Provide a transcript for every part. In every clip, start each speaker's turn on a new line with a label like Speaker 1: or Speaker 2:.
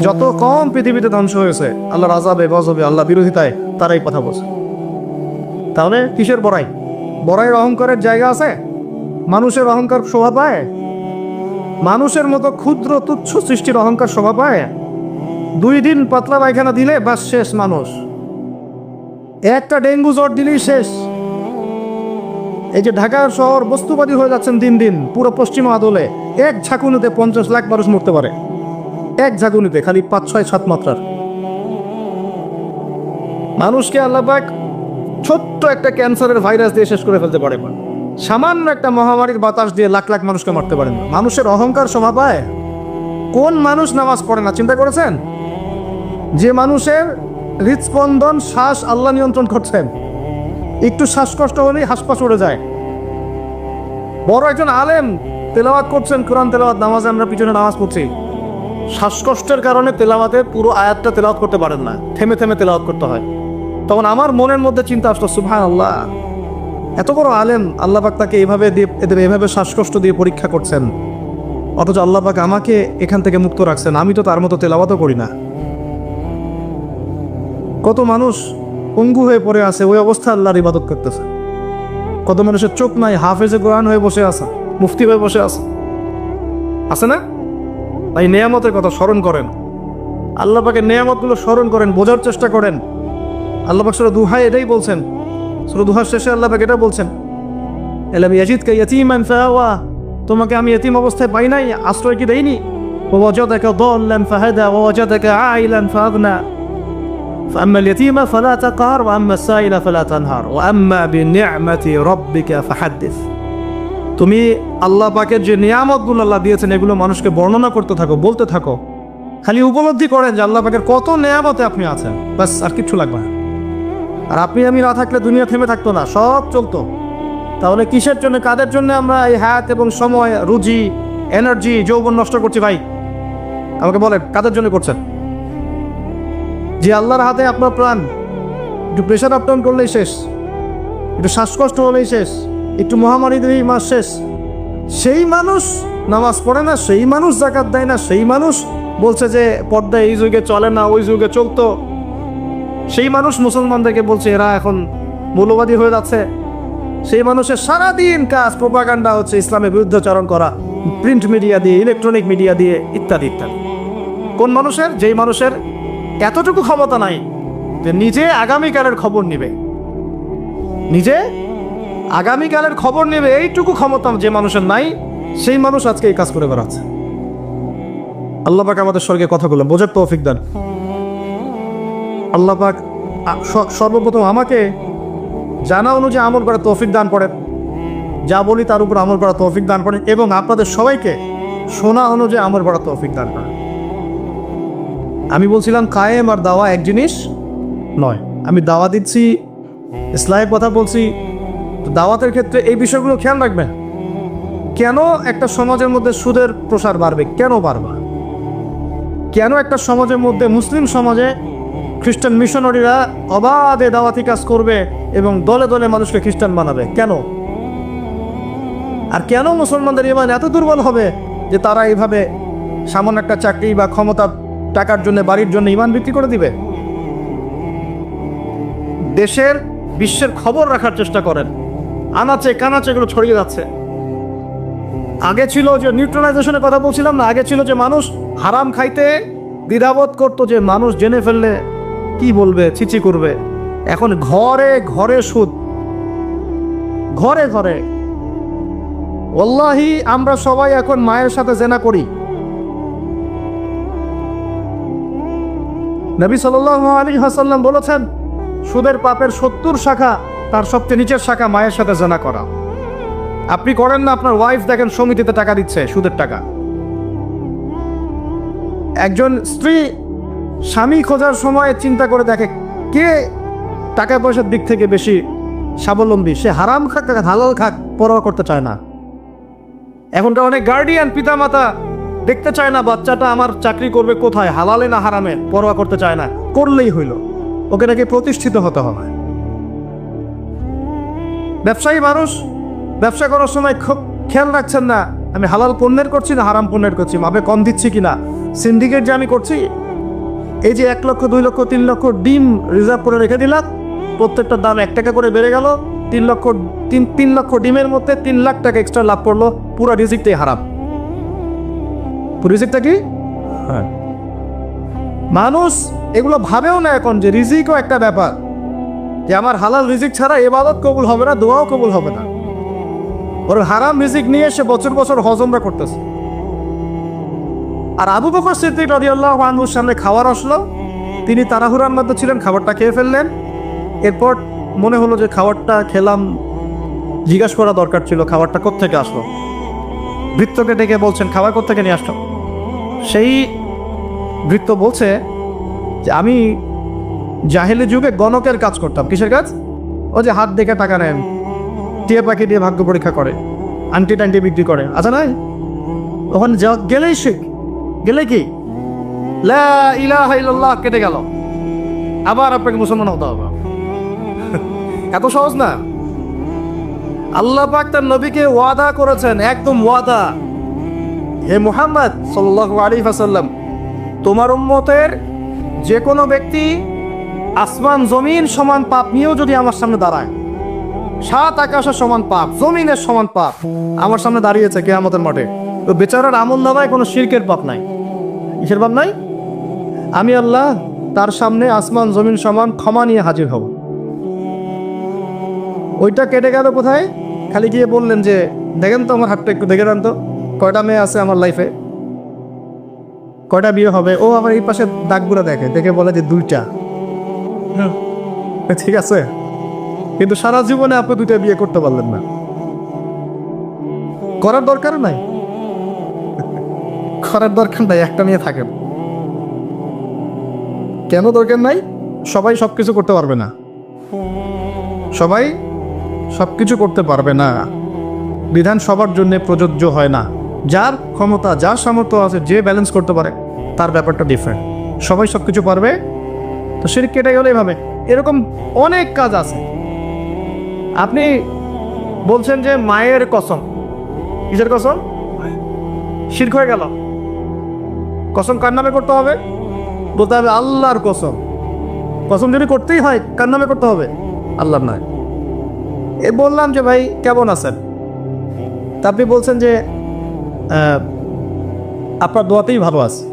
Speaker 1: যত কম পৃথিবীতে ধ্বংস হয়েছে আল্লাহর আযাবে গজবে আল্লাহ বিরোধিতায় তারাই কথা বলছে। তাহলে কিসের বড়াই? বড়াইয়ের অহংকারের জায়গা আছে? মানুষের অহংকার শোভা পায়? মানুষের মতো ক্ষুদ্র তুচ্ছ সৃষ্টির অহংকার শোভা পায়? 2 দিন পাতলা পায়খানা দিলে বাস শেষ মানুষ, একটা ডেঙ্গু জ্বর দিলেই শেষ। এই যে ঢাকা শহর বস্তুবাদী হয়ে যাচ্ছেন দিন দিন পুরো পশ্চিম আদলে, এক ঝাঁকুনিতে 50 লাখ মানুষ মরতে পারে, এক ঝাঁকুনিতে, খালি 5, 6, 7 মাত্রার। মানুষকে আল্লাহ পাক ছোট্ট একটা ক্যান্সারের ভাইরাস দিয়ে শেষ করে ফেলতে পারে, সামান্য একটা মহামারীর বাতাস দিয়ে লাখ লাখ মানুষকে মারতে পারেন। মানুষের অহংকার শোভা পায়? কোন মানুষ নামাজ পড়ে না চিন্তা করেছেন? যে মানুষের হৃদস্পন্দন, শ্বাস আল্লাহ নিয়ন্ত্রণ করছেন, একটু শ্বাসকষ্ট হলেই হাসপাস উড়ে যায়। বড় একজন আলেম তেলাওয়াত করছেন, কোরআন তেলাওয়াত, নামাজে আমরা পিছনে নামাজ পড়ছি, শ্বাসকষ্টের কারণে তেলাওয়াতের পুরো আয়াতটা তেলাওয়াত করতে পারেন না, থেমে থেমে তেলাওয়াত করতে হয়। তখন আমার মনের মধ্যে চিন্তা আসলো, সুবহানাল্লাহ, এত বড় আলেম, আল্লাহ পাক তাকে এভাবে দিয়ে, এদের এভাবে শ্বাসকষ্ট দিয়ে পরীক্ষা করছেন, অথচ আল্লাহ পাক আমাকে এখান থেকে মুক্ত রাখছেন, আমি তো তার মতো তেলাওয়াতও করি না। কত মানুষ পঙ্গু হয়ে পড়ে আছে, ওই অবস্থা আল্লাহর ইবাদত করতেছে। কত মানুষের চোখ নাই, হাফেজে কোরআন হয়ে বসে আছে, মুফতি হয়ে বসে আছে, আছে না? তাই নেয়ামতের কথা স্মরণ করেন, আল্লাহ পাকের নেয়ামতগুলো স্মরণ করেন, বোঝার চেষ্টা করেন। আল্লাহ পাক সূরা দুহায় এটাই বলছেন, সূরা দুহার শেষে আল্লাহ পাক এটা বলছেন, আলাম ইয়াজিদকা ইয়াতীমান ফাআওয়া, তোমাকে আমি ইতিম অবস্থায় পাই নাই, আশ্রয় কি দেইনি? ওয়া ওয়াজাদাকা দাল্লান ফাহাদা ওয়া ওয়াজাদাকা আইলান ফাআগনা فأما اليتيم فلا تقهر وأما السائل فلا تنهر وأما بنعمة ربك فحدث। তুমি আল্লাহ পাকের যে নিয়ামতগুলো আল্লাহ দিয়েছেন এগুলো মানুষকে বর্ণনা করতে থাকো, বলতে থাকো, খালি উপলব্ধি করেন যে আল্লাহ পাকের কত নিয়ামতে আপনি আছেন, বাস, আর কিচ্ছু লাগবে না। আর আপনি আমি না থাকলে দুনিয়া থেমে থাকতো না, সব চলতো। তাহলে কিসের জন্য, কাদের জন্য আমরা এই হায়াত এবং সময়, রুজি, এনার্জি, যৌবন নষ্ট করছি? ভাই আমাকে বলেন, কাদের জন্য করছেন? যে আল্লাহর হাতে আপনার প্রাণ, একটু প্রেশার আপ ডাউন করলেই শেষ, একটু শ্বাসকষ্ট হলেই শেষ, একটু মহামারী দিলেই মাস শেষ। সেই মানুষ নামাজ পড়ে না, সেই মানুষ যাকাত দেয় না, সেই মানুষ বলছে যে পর্দা এই যুগে চলে না, ওই যুগে চলতো। সেই মানুষ মুসলমানদেরকে বলছে এরা এখন মৌলবাদী হয়ে যাচ্ছে। সেই মানুষের সারাদিন কাজ প্রোপাগান্ডা হচ্ছে, ইসলামের বিরুদ্ধাচরণ করা, প্রিন্ট মিডিয়া দিয়ে, ইলেকট্রনিক মিডিয়া দিয়ে, ইত্যাদি ইত্যাদি। কোন মানুষের? যেই মানুষের এতটুকু ক্ষমতা নাই যে নিজে আগামীকালের খবর নেবে, নিজে আগামীকালের খবর নেবে, এইটুকু ক্ষমতা যে মানুষের নাই, সেই মানুষ আজকে এই কাজ করে বেড়াচ্ছে। আল্লাহ পাক আমাদের স্বর্গে কথাগুলো বোঝার তৌফিক দান। আল্লাহ পাক সর্বপ্রথম আমাকে জানা অনুযায়ী আমল করার তৌফিক দান করেন, যা বলি তার উপর আমল করার তৌফিক দান করেন, এবং আপনাদের সবাইকে শোনা অনুযায়ী আমল করার তৌফিক দান করেন। আমি বলছিলাম কায়েম আর দাওয়া এক জিনিস নয়। আমি দাওয়া দিচ্ছি, ইসলামের কথা বলছি, দাওয়াতের ক্ষেত্রে এই বিষয়গুলো খেয়াল রাখবেন। কেন একটা সমাজের মধ্যে সুদের প্রসার বাড়বে? কেন বাড়বে? কেন একটা সমাজের মধ্যে, মুসলিম সমাজে খ্রিস্টান মিশনারিরা অবাধে দাওয়াতি কাজ করবে এবং দলে দলে মানুষকে খ্রিস্টান বানাবে? কেন? আর কেন মুসলমানদের ঈমান এত দুর্বল হবে যে তারা এইভাবে সামান্য একটা চাকরি বা ক্ষমতা, টাকার জন্য, বাড়ির জন্য ঈমান বিক্রি করে দিবে? দেশের, বিশ্বের খবর রাখার চেষ্টা করেন, আনাচে কানাচে এগুলো ছড়িয়ে যাচ্ছে। আগে ছিল যে নিউট্রালাইজেশনের কথা বলছিলাম না, আগে ছিল যে মানুষ হারাম খাইতে দ্বিধাবোধ করতো, যে মানুষ জেনে ফেললে কি বলবে, ছিচি করবে। এখন ঘরে ঘরে সুদ, ঘরে ঘরে। ওয়াল্লাহি আমরা সবাই এখন মায়ের সাথে জেনা করি। নবী সাল্লাল্লাহু আলাইহি ওয়াসাল্লাম বলেছেন, সুদের পাপের 70 শাখা, তার সবচেয়ে নিচের শাখা মায়ের সাথে জেনা করা। আপনি করেন না? আপনার ওয়াইফ দেখেন সমিতিতে টাকা দিচ্ছে, সুদের টাকা। একজন স্ত্রী স্বামী খোঁজার সময় চিন্তা করে দেখে কে টাকা পয়সার দিক থেকে বেশি স্বাবলম্বী, সে হারাম খাক হালাল খাক পরোয়া করতে চায় না। এখনকার অনেক গার্ডিয়ান, পিতামাতা দেখতে চায় না বাচ্চাটা আমার চাকরি করবে কোথায়, হালালে না হারামে, পরোয়া করতে চায় না। করলেই হইল, ওকে নাকি প্রতিষ্ঠিত হতে হবে। ব্যবসায়ী মানুষ ব্যবসা করার সময় খুব খেয়াল রাখছেন না আমি হালাল পণ্যের করছি না হারাম পণ্যের করছি, মাপে কম দিচ্ছি কিনা, সিন্ডিকেট যে আমি করছি এই যে 1 লক্ষ 2 লক্ষ 3 লক্ষ ডিম রিজার্ভ করে রেখে দিলাম, প্রত্যেকটার দাম 1 টাকা করে বেড়ে গেল, 3 লক্ষ ডিমের মধ্যে 3 লাখ টাকা এক্সট্রা লাভ করলো, পুরো রিজিকটাই হারাম। পুরো রিজিকটা কি? হ্যাঁ, মানুষ এগুলো ভাবেও না এখন যে রিজিকও একটা ব্যাপার, যে আমার হালাল রিজিক ছাড়া ইবাদত কবুল হবে না, দোয়াও কবুল হবে না। ওর হারাম রিজিক নিয়ে সে বছর বছর হজমরা করতেছে। আর আবু বকর সিদ্দিক রাদিয়াল্লাহু আনহুর সামনে খাবার আসলো, তিনি তাড়াহুড়ার মধ্যে ছিলেন, খাবারটা খেয়ে ফেললেন। এরপর মনে হলো যে খাবারটা খেলাম, জিজ্ঞাসা করা দরকার ছিল খাবারটা কোত্থেকে আসলো। ভৃত্যকে ডেকে বলছেন খাবার কোত্থেকে নিয়ে আসলো। সেই ভৃত্য বলছে যে আমি জাহেলি যুগে গণকের কাজ করতাম। কিসের কাজ? ও যে হাত দেখে টাকা নেন, টিয়া পাখি দিয়ে ভাগ্য পরীক্ষা করে, আন্টি টান্টি বিক্রি করে, আচ্ছা নাই? ওখানে গেলেই শিখ, গেলে কি লা ইলাহা ইল্লাল্লাহ কেটে গেল, আবার আপনাকে মুসলমান হতে হবে। এত সহজ না। আল্লাহ পাক তার নবীকে ওয়াদা করেছেন, একদম ওয়াদা, হে মুহাম্মদ সাল্লাল্লাহু আলাইহি ওয়াসাল্লাম, তোমার উম্মতের যে কোনো ব্যক্তি আসমান জমিন সমান পাপ নিয়েও যদি আমার সামনে দাঁড়ায়, 7 আকাশের সমান পাপ, জমিনের সমান পাপ আমার সামনে দাঁড়িয়েছে কিয়ামতের মাঠে, তো বেচারার আমলনামায় কোনো শিরকের পাপ নাই। কিসের পাপ নাই? আমি আল্লাহ তার সামনে আসমান জমিন সমান ক্ষমা নিয়ে হাজির হব। ওইটা কেটে গেল কোথায়? খালি গিয়ে বললেন যে দেখেন তো আমার হাতটা একটু দেখে দেন তো, কয়টা মেয়ে আছে আমার লাইফে, কয়টা বিয়ে হবে। ও আবার এই পাশে দাগগুলো দেখে, দেখে বলে যে 2টা। ঠিক আছে, কিন্তু সারা জীবনে আপনি 2টা বিয়ে করতে পারলেন না, করার দরকার নাই, করার দরকার নাই, একটা নিয়ে থাকেন। কেন দরকার নাই? সবাই সবকিছু করতে পারবে না, সবাই সবকিছু করতে পারবে না, বিধান সবার জন্য প্রযোজ্য হয় না। যার ক্ষমতা, যার সামর্থ্য আছে, যে ব্যালেন্স করতে পারে, তার ব্যাপারটা ডিফারেন্ট। সবাই সবকিছু পারবে, তো শিরক কেটে গেলে এভাবে। এরকম অনেক কাজ আছে। আপনি বলছেন যে মায়ের কসম, কিসের কসম? শিরক হয়ে গেল। কসম কার নামে করতে হবে? বলতে হবে আল্লাহর কসম। কসম যদি করতেই হয় কার নামে করতে হবে? আল্লাহর নয়। এ বললাম যে ভাই কেমন আছেন, তা আপনি বলছেন যে আপনার দোয়াতেই ভালো আছে,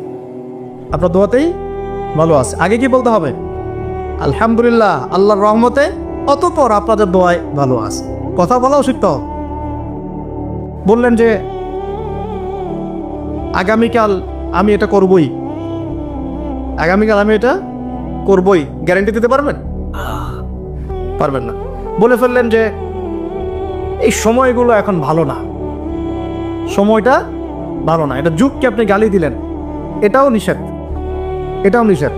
Speaker 1: আপনার দোয়াতেই ভালো আছে। আগে কি বলতে হবে? আলহামদুলিল্লাহ, আল্লাহর রহমতে, অতঃপর আপনাদের দোয়ায় ভালো আছে। কথা বলাও শিখতে হবে। বললেন যে আগামীকাল আমি এটা করবই, আগামীকাল আমি এটা করবই, গ্যারান্টি দিতে পারবেন? পারবেন না। বলে ফেললেন যে এই সময়গুলো এখন ভালো না, সময়টা ভালো না, এটা যুগকে আপনি গালি দিলেন, এটাও নিষেধ, এটাও নিষেধ।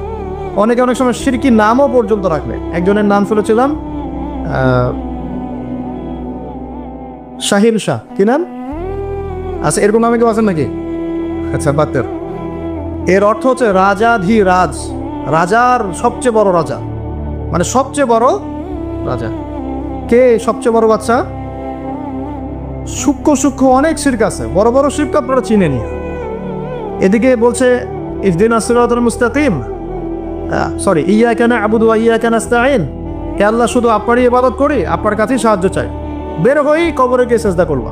Speaker 1: অনেকে অনেক সময় শিরকি নামও পর্যন্ত রাখলে। একজনের নাম শুনেছিলাম শাহিন শাহ, কি নাম? আচ্ছা, এরকম নামে কেউ আছেন নাকি? আচ্ছা, বাতের। এর অর্থ হচ্ছে রাজাধিরাজ, রাজার সবচেয়ে বড় রাজা, মানে সবচেয়ে বড় রাজা। কে সবচেয়ে বড় বাচ্চা? সূক্ষ্ম সূক্ষ্ম অনেক শিরক আছে, বড় বড় শিরক আপনারা চিনেনি। এদিকে বলছে ইহদিনাস সিরাতাল মুস্তাকিম, সরি, ইয়াকা না'বুদু ওয়া ইয়াকা নাস্তাঈন, হে আল্লাহ শুধু আপনারই ইবাদত করি, আপনার কাছেই সাহায্য চাই। বের হই কবরে গিয়ে সেজদা করবা,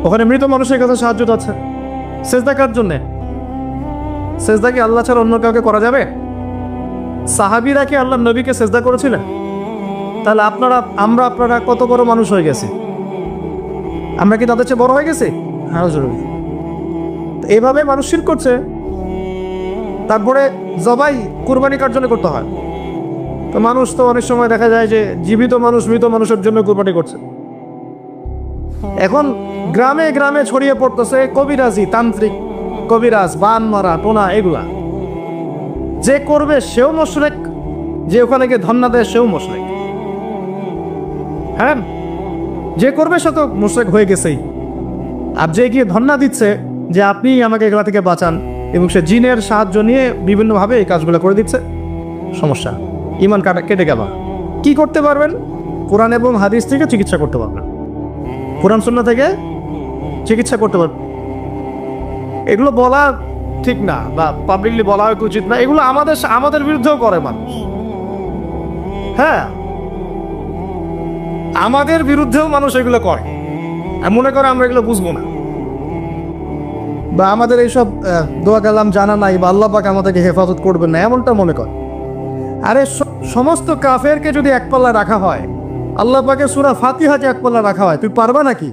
Speaker 1: ওখানে মৃত মানুষের কাছে সাহায্য আছে। সেজদা কার জন্যে? সেজদা কি আল্লাহ ছাড়া অন্য কাউকে করা যাবে? সাহাবীরা কি আল্লাহ নবীকে সেজদা করেছিলেন? তাহলে আপনারা কত বড় মানুষ হয়ে গেছে? আমরা কি তাদের চেয়ে বড় হয়ে গেছি? আরো জরুরি। এইভাবে মানুষ শিরক করছে। তারপরে জবাই কুরবানি কার জন্য করতে হয়? তো মানুষ তো অনেক সময় দেখা যায় যে জীবিত মানুষ মৃত মানুষের জন্য কুরবানি করছে। এখন গ্রামে গ্রামে ছড়িয়ে পড়তেছে কবিরাজি, তান্ত্রিক, কবিরাজ, বান মারা, টোনা, এগুলা। যে করবে সেও মুশরিক, যে ওখানে গিয়ে ধন্না দেয় সেও মুশরিক। হ্যাঁ, যে করবে সে তো মুশরিক হয়ে গেছেই। আর যে গিয়ে ধন্না দিচ্ছে যে আপনি আমাকে এগুলা থেকে বাঁচান, এবং সে জিনের সাহায্য নিয়ে বিভিন্নভাবে এই কাজগুলো করে দিচ্ছে, সমস্যা, ইমান কেটে গেল। কি করতে পারবেন? কোরআন এবং হাদিস থেকে চিকিৎসা করতে পারবেন, কোরআন সুন্নাহ থেকে চিকিৎসা করতে পারবেন। এগুলো বলা ঠিক না বা পাবলিকলি বলা উচিত না, এগুলো আমাদের বিরুদ্ধেও করে মানুষ। হ্যাঁ, আমাদের বিরুদ্ধেও মানুষ এগুলো করে, মনে করে আমরা এগুলো বুঝবো না, বা আমাদের এইসব দোয়া কালাম জানা নাই, বা আল্লাহ পাক আমাদেরকে হেফাজত করবেন না, এমনটা মনে করে। আরে সমস্ত কাফেরকে যদি এক পাল্লা রাখা হয়, আল্লাহ পাকের সূরা ফাতিহাকে এক পাল্লা রাখা হয়, তুই পারবা নাকি?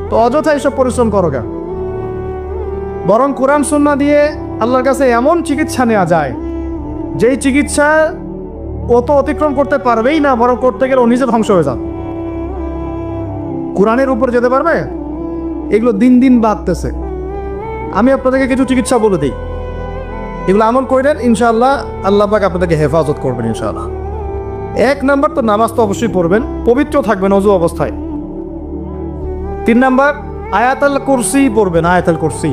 Speaker 1: তো অযথা এইসব পরিশ্রম করো কেন? বরং কোরআন সুন্নাহ দিয়ে আল্লাহর কাছে এমন চিকিৎসা নেওয়া যায়, যেই চিকিৎসা ও তো অতিক্রম করতে পারবেই না, বরং করতে গেলে ও নিজে ধ্বংস হয়ে যাবে। কোরআনের উপর যেতে পারবে? এগুলো দিন দিন বাড়তেছে। আমি আপনাদেরকে কিছু চিকিৎসা বলে দিই, এগুলো আমল করেন, ইনশাআল্লাহ আল্লাহ পাক আপনাদেরকে হেফাজত করবেন ইনশাআল্লাহ। 1 নাম্বার তো নামাজ তো অবশ্যই পড়বেন, পবিত্র থাকবেন অজু অবস্থায়। 3 নাম্বার আয়াতুল কুরসি পড়বেন, আয়াতুল কুরসি।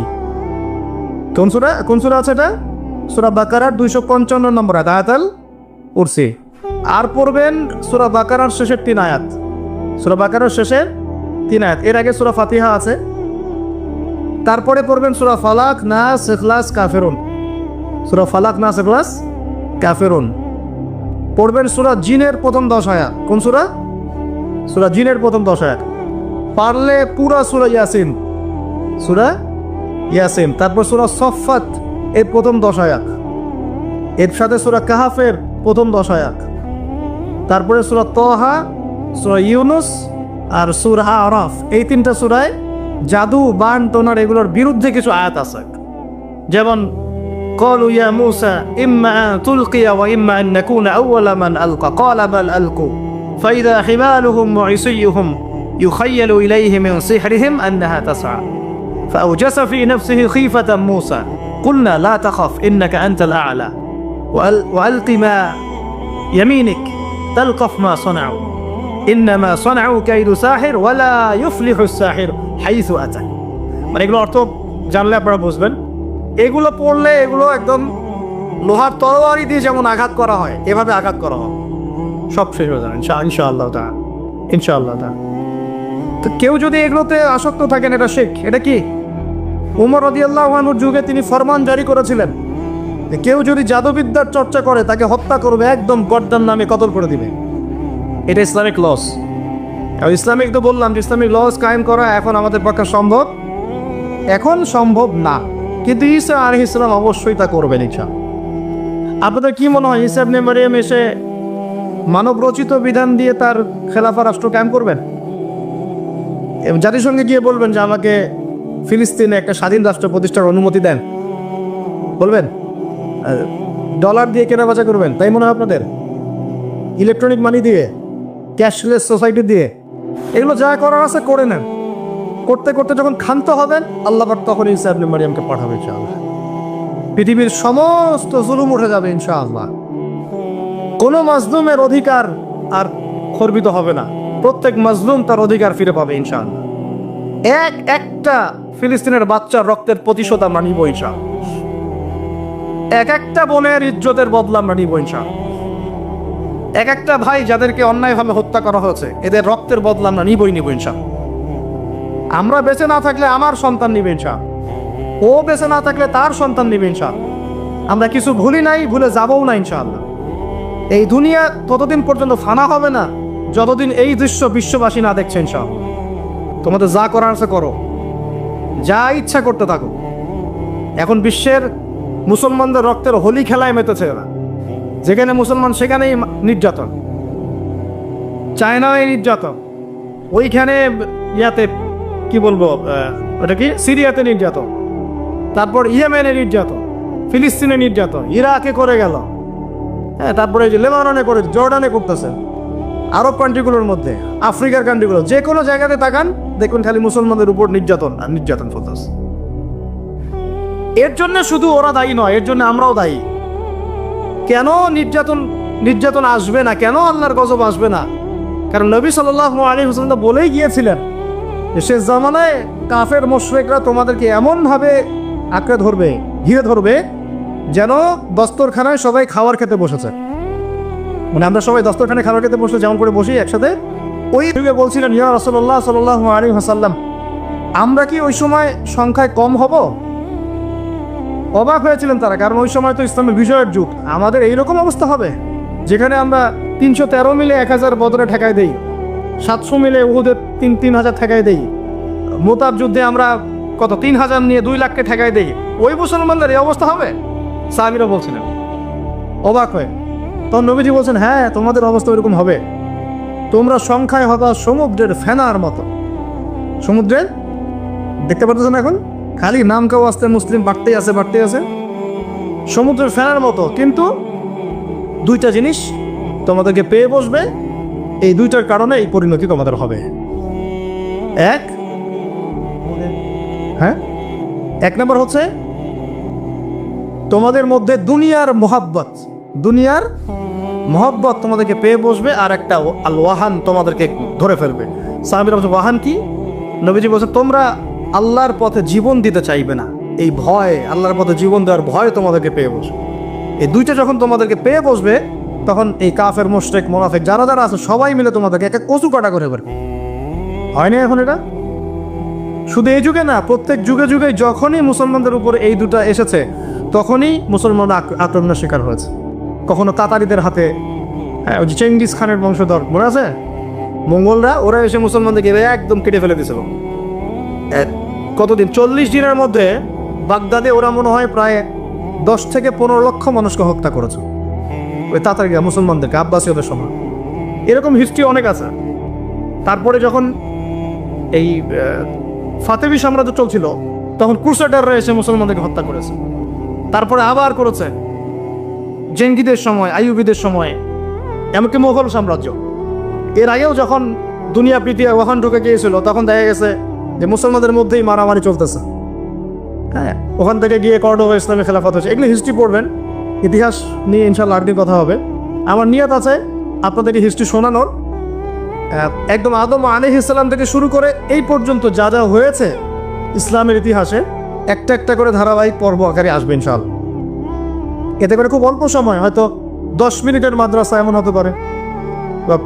Speaker 1: কোন সূরা আছে এটা? সূরা বাকারার 255 নম্বর আয়াত, আয়াতুল কুরসি। আর পড়বেন সূরা বাকারার শেষের 3 আয়াত, সূরা বাকারার শেষের 3 আয়াত। এর আগে সূরা ফাতিহা আছে, তারপরে পড়বেন সূরা ফালাক, নাস, ইখলাস, কাফিরুন। সূরা ফালাক, নাস, ইখলাস, কাফিরুন। পড়বেন সূরা জিনের প্রথম 10 আয়াত। কোন সূরা? সূরা জিনের প্রথম 10 আয়াত। পারলে পুরা সূরা ইয়াসিন, সূরা ইয়াসিন। তারপর সূরা সফফাত এর প্রথম 10 আয়াত, এর সাথে সূরা কাহাফের প্রথম 10 আয়াত। তারপরে সূরা তাহা, সূরা ইউনুস আর সূরা আরাফ। এই 3টা সূরায় জাদু, বান, টোনার এগুলোর বিরুদ্ধে কিছু আয়াত আছে। যেমন قالوا يا موسى إما أن تلقي وإما أن نكون أول من ألقى قال بل ألقوا فإذا حبالهم وعصيهم يخيل إليه من سحرهم أنها تسعى فأوجس في نفسه خيفة موسى قلنا لا تخف إنك أنت الأعلى وألق ما يمينك تلقف ما صنعوا إنما صنعوا كيد ساحر ولا يفلح الساحر حيث أتى। মানে এগুলো অর্থ জানলে আপনারা বুঝবেন। এগুলো পড়লে এগুলো একদম লোহার তরবারি দিয়ে যেমন আঘাত করা হয়, এভাবে আঘাত করা হয়, সব শেষ হয়ে যাবে ইনশাআল্লাহ তাআলা, ইনশাআল্লাহ তাআলা। তো কেউ যদি এগুলোতে আসক্ত থাকেন, এটা শেখ। এটা কি? উমর রাদিয়াল্লাহু আনহুর যুগে তিনি ফরমান জারি করেছিলেন যে কেউ যদি জাদুবিদ্যার চর্চা করে তাকে হত্যা করবে, একদম গর্দান নামে কতল করে দিবে। এটা ইসলামিক লস। ইসলামিক তো বললাম যে ইসলামিক লস কায়েম করা এখন আমাদের পক্ষে সম্ভব, এখন সম্ভব না, কিন্তু ঈসা আলাইহিস সালাম অবশ্যই তা করবেন ইনশাআল্লাহ। আপনাদের কি মনে হয় ঈসা ইবনে মারইয়াম এসে মানব রচিত বিধান দিয়ে তার খেলাফা রাষ্ট্র কায়েম করবেন? জাতিসংঘে গিয়ে বলবেন যে আমাকে ফিলিস্তিনে একটা স্বাধীন রাষ্ট্র প্রতিষ্ঠার অনুমতি দেন, বলবেন? ডলার দিয়ে কেনাবেচা করবেন, তাই মনে হয় আপনাদের? ইলেকট্রনিক মানি দিয়ে, ক্যাশলেস সোসাইটি দিয়ে, এগুলো যা করার আছে করে নেন। করতে করতে যখন ক্ষান্ত হবেন, আল্লাহ পাক তখন ঈসা ইবনে মারইয়ামকে পাঠাবে ইনশাআল্লাহ। পৃথিবীর সমস্ত জুলুম উঠে যাবে ইনশাআল্লাহ। কোনো মাজলুমের অধিকার আর খর্বিত হবে না, প্রত্যেক মাজলুম তার অধিকার ফিরে পাবে ইনশাআল্লাহ। একটা ফিলিস্তিনের বাচ্চার রক্তের প্রতিশোধ আমরা নিব ইনশাআল্লাহ। একটা বোনের ইজ্জতের বদলা আমরা নিব ইনশাআল্লাহ। একটা ভাই যাদেরকে অন্যায়ভাবে হত্যা করা হয়েছে, এদের রক্তের বদলা আমরা নিবই নিব ইনশাআল্লাহ। আমরা বেঁচে না থাকলে আমার সন্তান নিবে ইনশাআল্লাহ, ও বেঁচে না থাকলে তার সন্তান নিবে ইনশাআল্লাহ। আমরা কিছু ভুলি নাই, ভুলে যাবও না ইনশাআল্লাহ। এই দুনিয়া ততদিন পর্যন্ত ফানা হবে না যতদিন এই দৃশ্য বিশ্ববাসী না দেখছে ইনশাআল্লাহ। তোমাদের যা করার আছে করো, যা ইচ্ছা করতে থাকো। এখন বিশ্বের মুসলমানদের রক্তের হোলি খেলায় মেতেছে এরা, যেখানে মুসলমান সেখানেই নির্যাতন, চায়নায় নির্যাতন, ওইখানে ইয়াতে কি বলবো, ওটা কি সিরিয়াতে নির্যাতন, তারপর ইয়েমেনে নির্যাতন, ফিলিস্তিনে নির্যাতন, ইরাকে করে গেল, হ্যাঁ, তারপরে যে লেবাননে করে, জর্ডানে করতেছে, আরব কান্ট্রিগুলোর মধ্যে, আফ্রিকার কান্ট্রিগুলো, যে কোনো জায়গাতে তাকান দেখুন খালি মুসলমানদের উপর নির্যাতন আর নির্যাতন চলতেছে। এর জন্য শুধু ওরা দায়ী নয়, এর জন্য আমরাও দায়ী। কেন নির্যাতন আসবে না? কেন আল্লাহর গজব আসবে না? কারণ নবী সাল্লাল্লাহু আলাইহি ওয়াসাল্লাম বলেই গিয়েছিলেন যে শেষ জামানায় কাফের মুশরিকরা তোমাদেরকে এমনভাবে আঁকড়ে ধরবে, ঘিরে ধরবে, যেন দস্তরখানায় সবাই খাবার খেতে বসেছে। মানে আমরা সবাই দস্তরখানায় খাবার খেতে বসে যেমন করে বসি একসাথে, ওই যুগে বলছিলেন ইয়া রাসূলুল্লাহ সাল্লাল্লাহু আলাইহি ওয়াসাল্লাম, আমরা কি ওই সময় সংখ্যায় কম হব? অবাক হয়েছিলেন তারা, কারণ ওই সময় তো ইসলামের বিজয়ের যুগ। আমাদের এইরকম অবস্থা হবে যেখানে আমরা 313 মিলে 1000 বদরে ঠেকাই দেই, 700 মিলে উহুদের 3000 ঠেকাই দেই, মোতাব যুদ্ধে আমরা কত 3000 নিয়ে 2 লাখকে ঠেকাই দেই। ওই মুসলমানদের এই অবস্থা হবে? সাহাবীরা বলছিলেন অবাক হয়ে। তখন নবীজি বলছেন, হ্যাঁ তোমাদের অবস্থা ওইরকম হবে। তোমরা সংখ্যায় হবা সমুদ্রের ফেনার মতো। সমুদ্রের, দেখতে পাচ্ছেন এখন খালি নাম কেউ আসতে মুসলিম বাড়তেই আছে। সমুদ্রের ফেনার মতো, কিন্তু 2টা জিনিস তোমাদেরকে পেয়ে বসবে। এই 2টার কারণে এই পরিণতি তোমাদের হবে। এক নম্বর হচ্ছে তোমাদের মধ্যে দুনিয়ার মহব্বত তোমাদেরকে পেয়ে বসবে, আর একটা আল ওয়াহান তোমাদেরকে ধরে ফেলবে। সাহাবীরা বলছে ওয়াহান কি? নবীজি বলছে তোমরা আল্লাহর পথে জীবন দিতে চাইবে না, এই ভয়, আল্লাহর পথে জীবন দেওয়ার ভয় তোমাদেরকে পেয়ে বসবে। এই 2টা যখন তোমাদেরকে পেয়ে বসবে, তখন এই কাফের, মুশরিক, মুনাফিক যারা যারা আছে সবাই মিলে তোমাদেরকে একটা কচু কাটা করে ফেলবে। হয় না এখন এটা? শুধু এই যুগে না, প্রত্যেক যুগে যুগে যখনই মুসলমানদের উপরে এই 2টা এসেছে, তখনই মুসলমানরা আক্রমণের শিকার হয়েছে। কখনো তাতারিদের হাতে, ওই যে চেঙ্গিস খানের বংশধর মনে আছে, মঙ্গলরা, ওরা এসে মুসলমানদেরকে একদম কেটে ফেলে দিয়েছিল। কতদিন? 40 দিনের মধ্যে বাগদাদে ওরা মনে হয় প্রায় 10 থেকে 15 লক্ষ মানুষকে হত্যা করেছে, ওই তাতারিরা মুসলমানদেরকে, আব্বাসীয়দের সময়। এরকম হিস্ট্রি অনেক আছে। তারপরে যখন এই ফাতেমি সাম্রাজ্য চলছিল, তখন ক্রুসেডাররা এসে মুসলমানদেরকে হত্যা করেছে। তারপরে আবার করেছে জেঙ্গিদের সময়, আইয়ুবিদের সময়, এমনকি মোগল সাম্রাজ্য। এর আগেও যখন দুনিয়া পৃথিবী ওখান ঢুকে গিয়েছিল, তখন দেখা গেছে যে মুসলমানদের মধ্যেই মারামারি চলতেছে। হ্যাঁ, ওখান থেকে গিয়ে কর্ডোবা ইসলামী খেলাফত হয়েছে। এগুলো হিস্ট্রি পড়বেন, ইতিহাস নিয়ে ইনশাল্লাহ আরেকদিন কথা হবে। আমার নিয়ত আছে আপনাদেরকে হিস্ট্রি শোনানোর, একদম আদম আলাইহিস সালাম থেকে শুরু করে এই পর্যন্ত যা যা হয়েছে ইসলামের ইতিহাসে, একটা একটা করে ধারাবাহিক পর্ব আকারে আসবে ইনশাআল্লাহ। এতে করে খুব অল্প সময়, হয়তো 10 মিনিটের মাদ্রাসা এমন হতে পারে, বা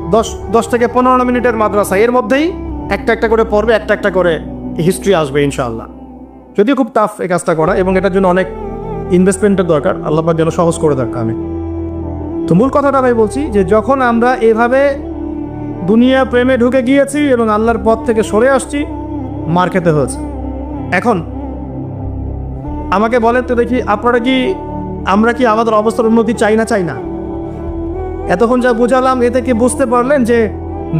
Speaker 1: 10 থেকে 15 মিনিটের মাদ্রাসা, এর মধ্যেই একটা একটা করে পর্বে একটা একটা করে হিস্ট্রি আসবে ইনশাআল্লাহ। যদিও খুব টাফ এই কাজটা করা, এবং এটার জন্য অনেক ইনভেস্টমেন্টের দরকার, আল্লাহ পাক যেন সহজ করে দেন। আমি তো মূল কথাটা আমি বলছি যে যখন আমরা এভাবে দুনিয়া প্রেমে ঢুকে গিয়েছি এবং আল্লাহর পথ থেকে সরে আসছি, মার খেতে হয়েছে। এখন আমাকে বলেন তো দেখি, আমরা কি আমাদের অবস্থার উন্নতি চাই না? এতক্ষণ যা বুঝালাম, এতে কি বুঝতে পারলেন যে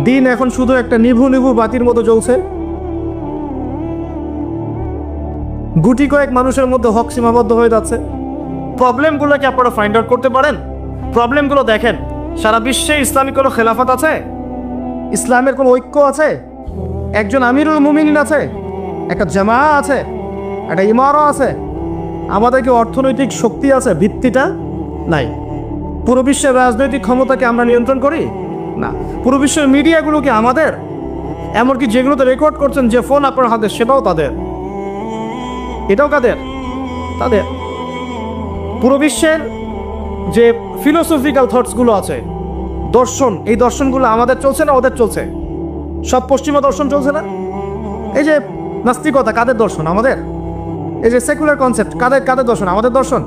Speaker 1: দিন এখন শুধু একটা নিভু বাতির মতো জ্বলছে? গুটি কয়েক মানুষের মধ্যে হক সীমাবদ্ধ হয়ে যাচ্ছে। প্রবলেমগুলো কি আপনারা ফাইন্ড আউট করতে পারেন? প্রবলেমগুলো দেখেন। সারা বিশ্বে ইসলামিক কোনো খেলাফত আছে? ইসলামের কোনো ঐক্য আছে? একজন আমিরুল মুমিনিন আছে? একটা জামা আছে? একটা ইমারা আছে? আমাদের কি অর্থনৈতিক শক্তি আছে? ভিত্তিটা নাই। পুরো বিশ্বের রাজনৈতিক ক্ষমতাকে আমরা নিয়ন্ত্রণ করি না। পুরো বিশ্বের মিডিয়াগুলো কি আমাদের? এমনকি যেগুলোতে রেকর্ড করছেন, যে ফোন আপনার হাতে, সেটাও তাদের। এটাও কাদের? তাদের। পুরো বিশ্বের যে ফিলোসফিক্যাল থটসগুলো আছে, দর্শন, এই দর্শনগুলো আমাদের চলছে না ওদের চলছে? সব পশ্চিমা দর্শন চলছে না? এই যে নাস্তিকতা, কাদের দর্শন? আমাদের। এই যে সেকুলার কনসেপ্ট, কাদের দর্শন? আমাদের দর্শন।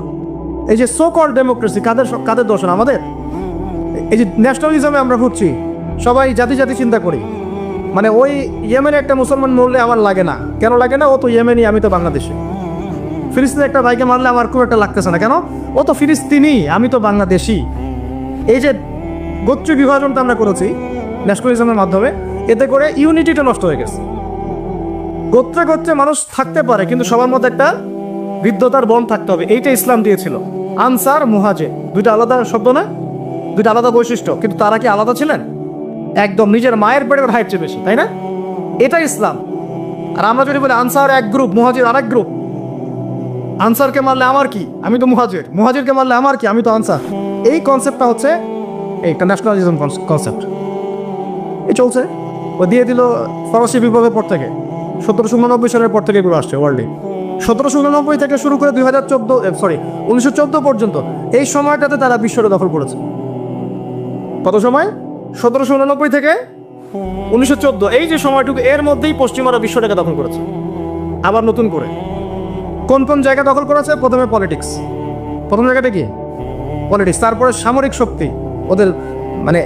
Speaker 1: এই যে সো কল্ড ডেমোক্রেসি, কাদের দর্শন? আমাদের। এই যে ন্যাশনালিজমে আমরা ঘুরছি, সবাই জাতি চিন্তা করি, মানে ওই ইয়েমেনে একটা মুসলমান মরলে আমার লাগে না। কেন লাগে না? ও তো ইয়েমেনি, আমি তো বাংলাদেশি। ফিলিস্তিনে একটা ভাইকে মারলে আমার খুব একটা লাগতেছে না। কেন? ও তো ফিলিস্তিনি, আমি তো বাংলাদেশি। এই যে গোত্র বিভাজনটা আমরা করেছি ন্যাশনালিজমের মাধ্যমে, এতে করে ইউনিটিটা নষ্ট হয়ে গেছে। গোত্রে মানুষ থাকতে পারে, কিন্তু সবার মধ্যে একটা বিদ্যতার বন থাকতে হবে। এইটা ইসলাম দিয়েছিল। আনসার, মুহাজির, 2টা আলাদা শব্দ না? 2টা আলাদা বৈশিষ্ট্য, কিন্তু তারা কি আলাদা ছিলেন? একদম নিজের মায়ের পেটের হাইট চেয়ে বেশি, তাই না? এটা ইসলাম। আর আমরা যদি বলি আনসার এক গ্রুপ, মুহাজির আরেক গ্রুপ, আনসারকে মারলে আমার কি, আমি তো মুহাজিরকে মারলে আমার কি, আমি তো আনসার। এই কনসেপ্টটা হচ্ছে এইটা ন্যাশনালিজম কনসেপ্ট। এই চলছে। ও দিয়ে দিল ফরাসি বিপ্লবের পর থেকে, 1789 সালের পর থেকে এগুলো আসছে ওয়ার্ল্ডে। 1789 থেকে শুরু করে 1914 পর্যন্ত, এই সময়টাতে তারা বিশ্বটা দখল করেছে। কত সময়? 1789 থেকে 1914, এই যে সময়টুকু, এর মধ্যেই পশ্চিমারা বিশ্বটাকে দখল করেছে। আবার নতুন করে কোন কোন জায়গা দখল করেছে? প্রথমে পলিটিক্স, প্রথম জায়গাটা কি পলিটিক্স, তারপরে সামরিক শক্তি, ওদের মানে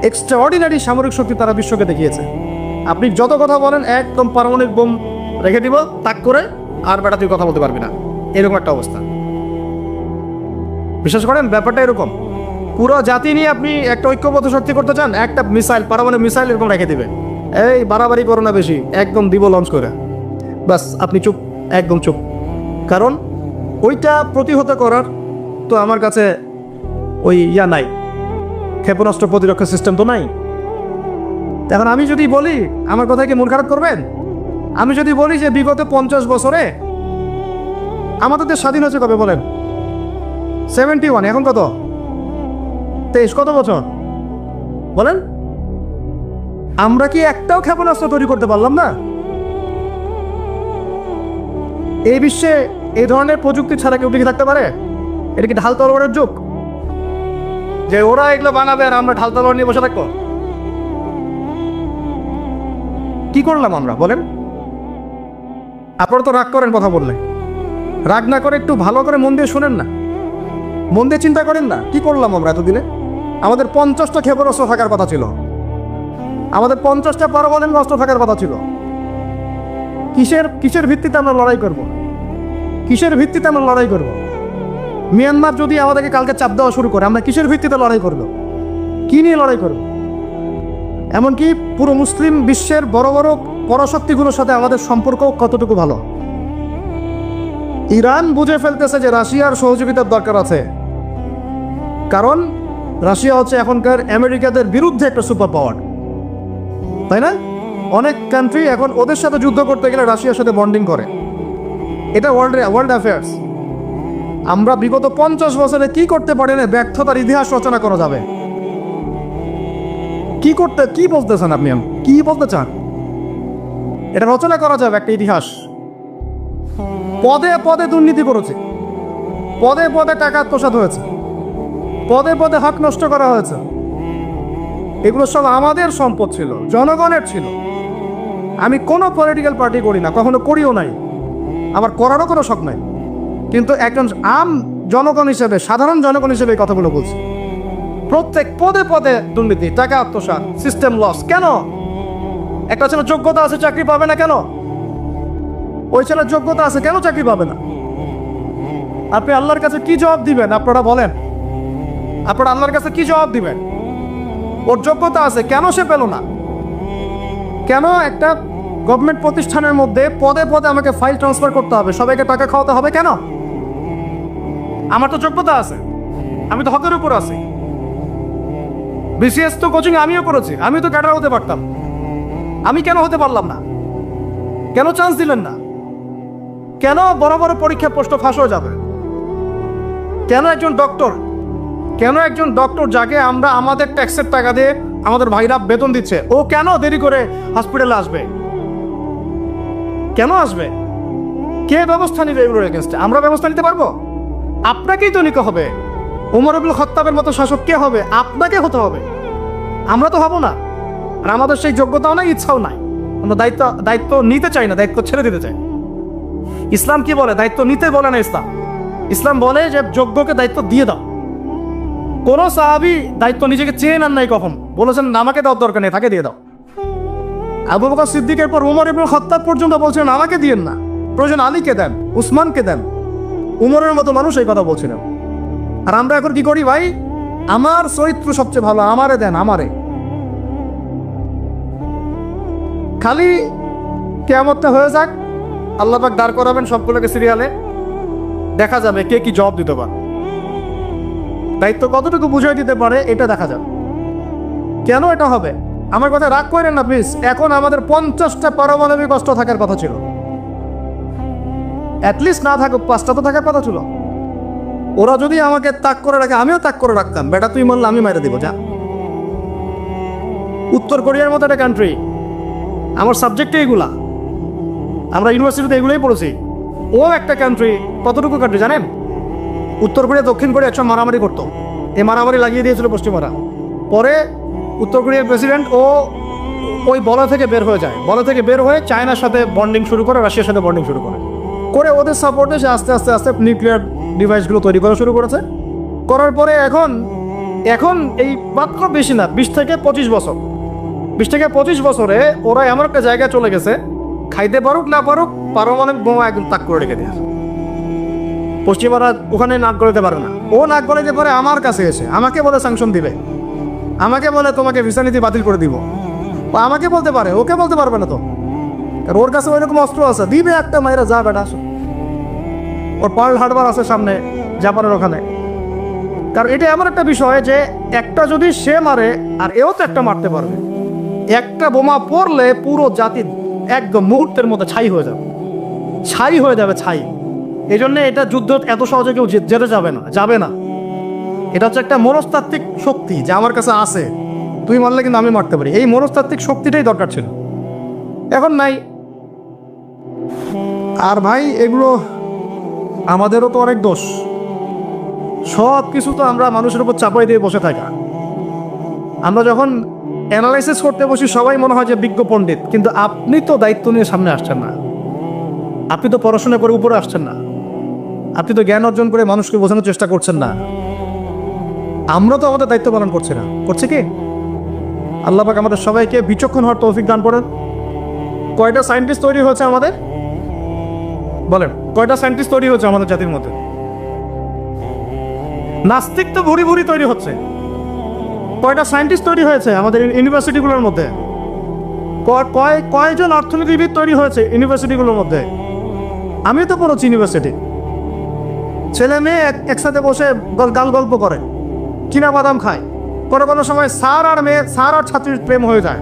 Speaker 1: এক্সট্রা অর্ডিনারি সামরিক শক্তি তারা বিশ্বকে দেখিয়েছে। আপনি যত কথা বলেন একদম পারমাণবিক বোম রেখে দিব তাক করে, আর বেটা তুই কথা বলতে পারবি না, এরকম একটা অবস্থা। বিশ্বাস করেন ব্যাপারটা এরকম। পুরো জাতি নিয়ে আপনি একটা ঐক্যবদ্ধ শক্তি করতে চান, একটা মিসাইল, পারমাণবিক মিসাইল এরকম রেখে দিবে, এই বাড়াবাড়ি করো না বেশি, একদম দিব লঞ্চ করে, বাস আপনি চুপ, একদম চুপ। কারণ ওইটা প্রতিহত করার তো আমার কাছে ওই নাই, ক্ষেপণাস্ত্র প্রতিরক্ষা সিস্টেম তো নাই। এখন আমি যদি বলি, আমার কথা কি মন খারাপ করবেন? আমি যদি বলি যে বিগত 50 বছরে আমাদের দেশ স্বাধীন হয়েছে কবে বলেন? 71, এখন কত? 23, কত বছর বলেন? আমরা কি একটাও ক্ষেপণাস্ত্র তৈরি করতে পারলাম না? এই বিশ্বে এই ধরনের প্রযুক্তি ছাড়া কেউ টিকে থাকতে পারে? এটা কি ঢাল তলোয়ারের যুগ যে ওরা এগুলো বানাবে আর আমরা ঢাল তলোয়ার নিয়ে বসে থাকবো? কি করলাম আমরা বলেন? আপনারা তো রাগ করেন কথা বললে, রাগ না করে একটু ভালো করে মন দিয়ে শুনেন না, মন দিয়ে চিন্তা করেন না। কি করলাম আমরা এতদিনে? আমাদের 50টা ক্ষেপণাস্ত্র থাকার কথা ছিল, আমাদের 50টা পারমাণবিক অস্ত্র থাকার কথা ছিল। কিসের ভিত্তিতে আমরা লড়াই করব? কিসের ভিত্তিতে আমরা লড়াই করব? মিয়ানমার যদি আমাদেরকে কালকে চাপ দেওয়া শুরু করে, আমরা কিসের ভিত্তিতে লড়াই করব? কি নিয়ে লড়াই করব? এমনকি পুরো মুসলিম বিশ্বের বড় বড় পরাশক্তিগুলোর সাথে আমাদের সম্পর্ক কতটুকু ভালো? ইরান বুঝে ফেলতেছে যে রাশিয়ার সহযোগিতার দরকার আছে, কারণ রাশিয়া হচ্ছে এখনকার আমেরিকাদের বিরুদ্ধে একটা সুপার পাওয়ার, তাই না? অনেক কান্ট্রি এখন ওদের সাথে যুদ্ধ করতে গেলে রাশিয়ার সাথে বন্ডিং করে। এটা ওয়ার্ল্ড অ্যাফেয়ার্স। আমরা বিগত 50 বছরে কি করতে পারি না, ব্যর্থতার ইতিহাস রচনা করা যাবে। কি বলতেছেন আপনি? কি বলতে চান? এটা রচনা করা যাবে একটা ইতিহাস। পদে পদে দুর্নীতি করেছে, পদে পদে টাকা আত্মসাৎ হয়েছে, পদে পদে হক নষ্ট করা হয়েছে। এগুলো সব আমাদের সম্পদ ছিল, জনগণের ছিল। আমি কোনো পলিটিক্যাল পার্টি করি না, কখনো করিও নাই, আমার করারও কোনো শখ নাই। কিন্তু একজন জনগণ হিসেবে, সাধারণ জনগণ হিসেবে এই কথাগুলো বলছি। প্রত্যেক পদে পদে দুর্নীতি, টাকা আত্মসাৎ, সিস্টেম লস। কেন? একটা ছেলে যোগ্যতা আছে, চাকরি পাবে না কেন? ওই ছেলের যোগ্যতা আছে, কেন চাকরি পাবে না? আপনি আল্লাহর কাছে কি জবাব দিবেন? আপনারা বলেন, আপনারা আল্লাহর কাছে কি জবাব দিবেন? ওর যোগ্যতা আছে, কেন সে পেল না? কেন একটা গভর্নমেন্ট প্রতিষ্ঠানের মধ্যে পদে পদে আমাকে ফাইল ট্রান্সফার করতে হবে, সবাইকে টাকা খাওয়াতে হবে কেন? আমার তো যোগ্যতা আছে, আমি তো হকের উপর আছি। বিসিএস তো কোচিং আমিও করেছি, আমি তো ক্যাডার হতে পারতাম, আমি কেন হতে পারলাম না? কেন চান্স দিলেন না? কেন বড় বড় পরীক্ষা প্রশ্ন ফাঁস হয়ে যাবে? কেন একজন ডক্টর যাকে আমরা আমাদের ট্যাক্সের টাকা দিয়ে আমাদের ভাইরা বেতন দিচ্ছে, ও কেন দেরি করে হসপিটালে আসবে? কেন আসবে? কে ব্যবস্থা নিবে এগুলোর এগেনস্টে? আমরা ব্যবস্থা নিতে পারবো? আপনাকেই তো নিতে হবে। ওমর ইবনুল খাত্তাবের মতো শাসক কে হবে? আপনাকে হতে হবে, আমরা তো হব না। আর আমাদের সেই যোগ্যতাও নাই, ইচ্ছাও নাই। আমরা দায়িত্ব নিতে চাই না, দায়িত্ব ছেড়ে দিতে চাই। ইসলাম কি বলে? দায়িত্ব নিতে বলে না ইসলাম। ইসলাম বলে যে যোগ্যকে দায়িত্ব দিয়ে দাও। কোন সাহাবী দায়িত্ব নিজেকে চেয়ে নেন নাই, কখন বলেছেন আমাকে দেওয়ার দরকার নেই, তাকে দিয়ে দাও। আবু বকর সিদ্দিকের পর ওমর ইবনুল খাত্তাব পর্যন্ত বলছেন আমাকে দিয়েন না, প্রয়োজন আলীকে দেন, উসমানকে দেন। উমরের মতো মানুষ এই কথা বলছিলেন। আর আমরা এখন কি করি ভাই? আমার চরিত্র সবচেয়ে ভালো, আমারে দেন, আমারে। খালি কিয়ামতটা হয়ে যাক, আল্লাহ পাক দাঁড় করাবেন সবগুলোকে সিরিয়ালে, দেখা যাবে কে কি জবাব দিতে পারে, দায়িত্ব কতটুকু বুঝিয়ে দিতে পারে, এটা দেখা যাবে। কেন এটা হবে? আমার কথা রাগ করেন না প্লিজ। এখন আমাদের 50টা পারমাণবিক অস্ত্র থাকার কথা ছিল, অ্যাটলিস্ট না থাকুক 5টা তো থাকার কথা ছিল। ওরা যদি আমাকে তাক করে রাখে, আমিও তাক করে রাখতাম। বেটা তুই মারলে আমি মাইরে দিব, যা। উত্তর কোরিয়ার মতো একটা কান্ট্রি, আমার সাবজেক্টে এগুলা, আমরা ইউনিভার্সিটিতে এগুলোই পড়েছি। ও একটা কান্ট্রি, কতটুকু কান্ট্রি জানেন? উত্তর কোরিয়া দক্ষিণ কোরিয়া একসময় মারামারি করতো, এই মারামারি লাগিয়ে দিয়েছিল পশ্চিমারা। পরে উত্তর কোরিয়ার প্রেসিডেন্ট ওই বলয় থেকে বের হয়ে যায়, বলয় থেকে বের হয়ে চায়নার সাথে বন্ডিং শুরু করে, রাশিয়ার সাথে বন্ডিং শুরু করে। করে ওদের সাপোর্টে সে আস্তে আস্তে আস্তে নিউক্লিয়ার ডিভাইসগুলো তৈরি করা শুরু করেছে। করার পরে এখন এই মাত্র বেশি না, 20 থেকে 25 বছরে ওরা এমন একটা জায়গায় চলে গেছে, খাইতে পারুক না পারুক পারমাণবিক বোমা একদম তাক করে রেখে দেয়। পশ্চিমারা ওখানে নাক গলাতে পারে না, ও নাক গলাতে পারে আমার কাছে এসে আমাকে বলে স্যাংশন দিবে, আমাকে বলে তোমাকে ভিসা নীতি বাতিল করে দিব। ও আমাকে বলতে পারে, ওকে বলতে পারবে না তো, আর ওর কাছে ওইরকম অস্ত্র আছে, দিবে একটা মাইরা যা বেটা আসো। ওর পার্ল হারবার আছে সামনে জাপানের ওখানে। কারণ এটা এমন একটা বিষয় যে একটা যদি সে মারে আর এও তো একটা মারতে পারবে। একটা বোমা পড়লে পুরো জাতি একদম মুহূর্তের মধ্যে ছাই হয়ে যাবে ছাই। এই জন্য এটা যুদ্ধ এত সহজে কেউ যেতে যাবে না। এটা হচ্ছে একটা মনস্তাত্ত্বিক শক্তি যে আমার কাছে আছে, তুই মারলে কিন্তু আমি মারতে পারি। এই মনস্তাত্ত্বিক শক্তিটাই দরকার ছিল, এখন নাই। আর ভাই এগুলো আমাদেরও তো অনেক দোষ, সব কিছু তো আমরা মানুষের উপর চাপাই দিয়ে বসে থাকা। আমরা যখন অ্যানালাইসিস করতে বসি সবাই মনে হয় যে বিজ্ঞ পণ্ডিত, কিন্তু আপনি তো দায়িত্ব নিয়ে সামনে আসছেন না, আপনি তো পড়াশোনা করে উপরে আসছেন না, আপনি তো জ্ঞান অর্জন করে মানুষকে বোঝানোর চেষ্টা করছেন না। আমরা তো আমাদের দায়িত্ব পালন করছি না, করছে কি? আল্লাহ পাক আমাদের সবাইকে বিচক্ষণ হওয়ার তৌফিক দান করেন। কয়টা সায়েন্টিস্ট তৈরি হয়েছে আমাদের, বলেন কয়টা সায়েন্টিস্ট তৈরি হয়েছে আমাদের জাতির মধ্যে? নাস্তিক তো ভুরি ভুরি তৈরি হচ্ছে। কয়টা সায়েন্টিস্ট তৈরি হয়েছে আমাদের ইউনিভার্সিটিগুলোর মধ্যে? কয়জন অর্থনীতিবিদ তৈরি হয়েছে ইউনিভার্সিটিগুলোর মধ্যে? আমিও তো পড়েছি ইউনিভার্সিটি। ছেলে মেয়ে একসাথে বসে গাল গল্প করে, কিনা বাদাম খায়, কোনো সময় স্যার আর ছাত্রীর প্রেম হয়ে যায়।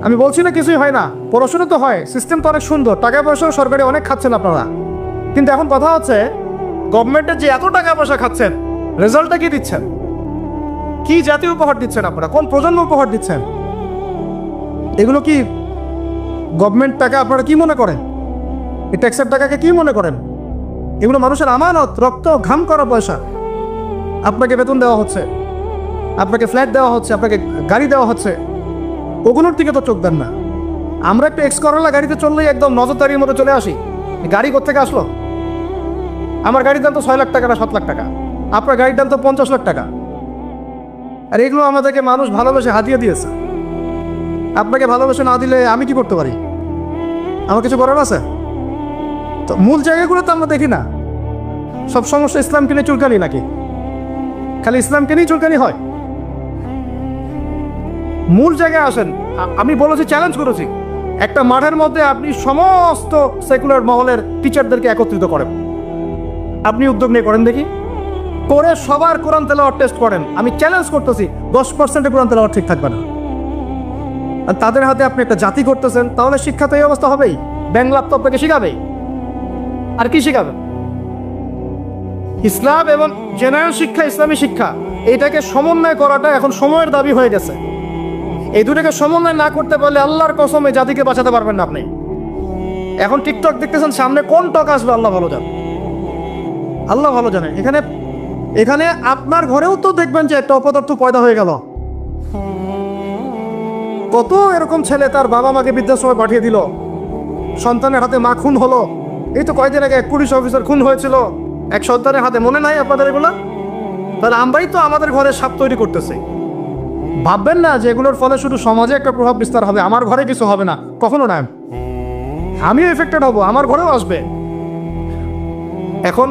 Speaker 1: আমি বলছি না কিছুই হয় না, পড়াশোনা তো হয়, সিস্টেম তো অনেক সুন্দর, টাকা পয়সাও সরকারি অনেক খাচ্ছেন আপনারা। কিন্তু এখন কথা হচ্ছে গভর্নমেন্টের যে এত টাকা পয়সা খাচ্ছেন, রেজাল্টটা কি দিচ্ছেন? কি জাতীয় উপহার দিচ্ছেন আপনারা? কোন প্রজন্ম উপহার দিচ্ছেন? এগুলো কি গভর্নমেন্ট টাকা আপনারা কি মনে করেন? এই ট্যাক্সের টাকাকে কি মনে করেন? এগুলো মানুষের আমানত, রক্ত ঘাম করা পয়সা। আপনাকে বেতন দেওয়া হচ্ছে, আপনাকে ফ্ল্যাট দেওয়া হচ্ছে, আপনাকে গাড়ি দেওয়া হচ্ছে, ওগুলোর দিকে তো চোখ দেন না। আমরা একটু এক্স করলা গাড়িতে চললেই একদম নজরদারির মতো চলে আসি। গাড়ি কোত্থেকে আসলো? আমার গাড়ির দাম তো 6 লাখ টাকা না 7 লাখ টাকা, আপনার গাড়ির দাম তো 50 লাখ টাকা। আর এগুলো আমাদেরকে মানুষ ভালোবেসে হাতিয়ে দিয়েছে। আপনাকে ভালোবেসে না দিলে আমি কি করতে পারি? আমার কিছু করার আছে? তো মূল জায়গাগুলো তো আমরা দেখি না। সব সমস্যা ইসলামকে নিয়ে চুলকানি নাকি? খালি ইসলামকে নিয়ে চুলকানি হয়? মূল জায়গায় আসেন। আমি বলেছি, চ্যালেঞ্জ করেছি, একটা মাঠের মধ্যে আপনি সমস্ত সেকুলার মহলের টিচারদেরকে একত্রিত করেন। আপনি উদ্যোগ নিয়ে করেন দেখি, করে সবার কোরআন তেলাওয়াত টেস্ট করেন। আমি চ্যালেঞ্জ করতেছি 10% কোরআন তেলাওয়াত ঠিক থাকবে না। আর তাদের হাতে আপনি একটা জাতি করতেছেন, তাহলে শিক্ষা তো এই অবস্থা হবেই। ব্যাংলাপ তো আপনাকে শিখাবেই, আর কি শিখাবে? ইসলাম এবং জেনারেল শিক্ষা, ইসলামী শিক্ষা, এইটাকে সমন্বয় করাটা এখন সময়ের দাবি হয়ে গেছে। এই দুটাকে সমন্বয় না করতে পারলে আল্লাহর কসম এই জাতিকে বাঁচাতে পারবেন না আপনি। এখন টিকটক দেখতেছেন, সামনে কোন টক আসবে আল্লাহ ভালো জানে, আল্লাহ ভালো জানে। এখানে আপনার ঘরেও তো দেখবেন যে একটা অপদার্থ পয়দা হয়ে গেল। কত এরকম ছেলে তার বাবা মাকে বৃদ্ধাশ্রমে পাঠিয়ে দিল, সন্তানের হাতে মা খুন হলো। এই তো কয়েকদিন আগে এক পুলিশ অফিসার খুন হয়েছিল এক সন্তানের হাতে, মনে নাই আপনাদের এগুলো? তাহলে আমরাই তো আমাদের ঘরে সাপ তৈরি করতেছি। ভাববেন না যে এগুলোর ফলে শুধু সমাজে একটা প্রভাব বিস্তার হবে, আমার ঘরে কিছু হবে না, কখনো না। আমিও এফেক্টেড হব, আমার ঘরেও আসবে। এখন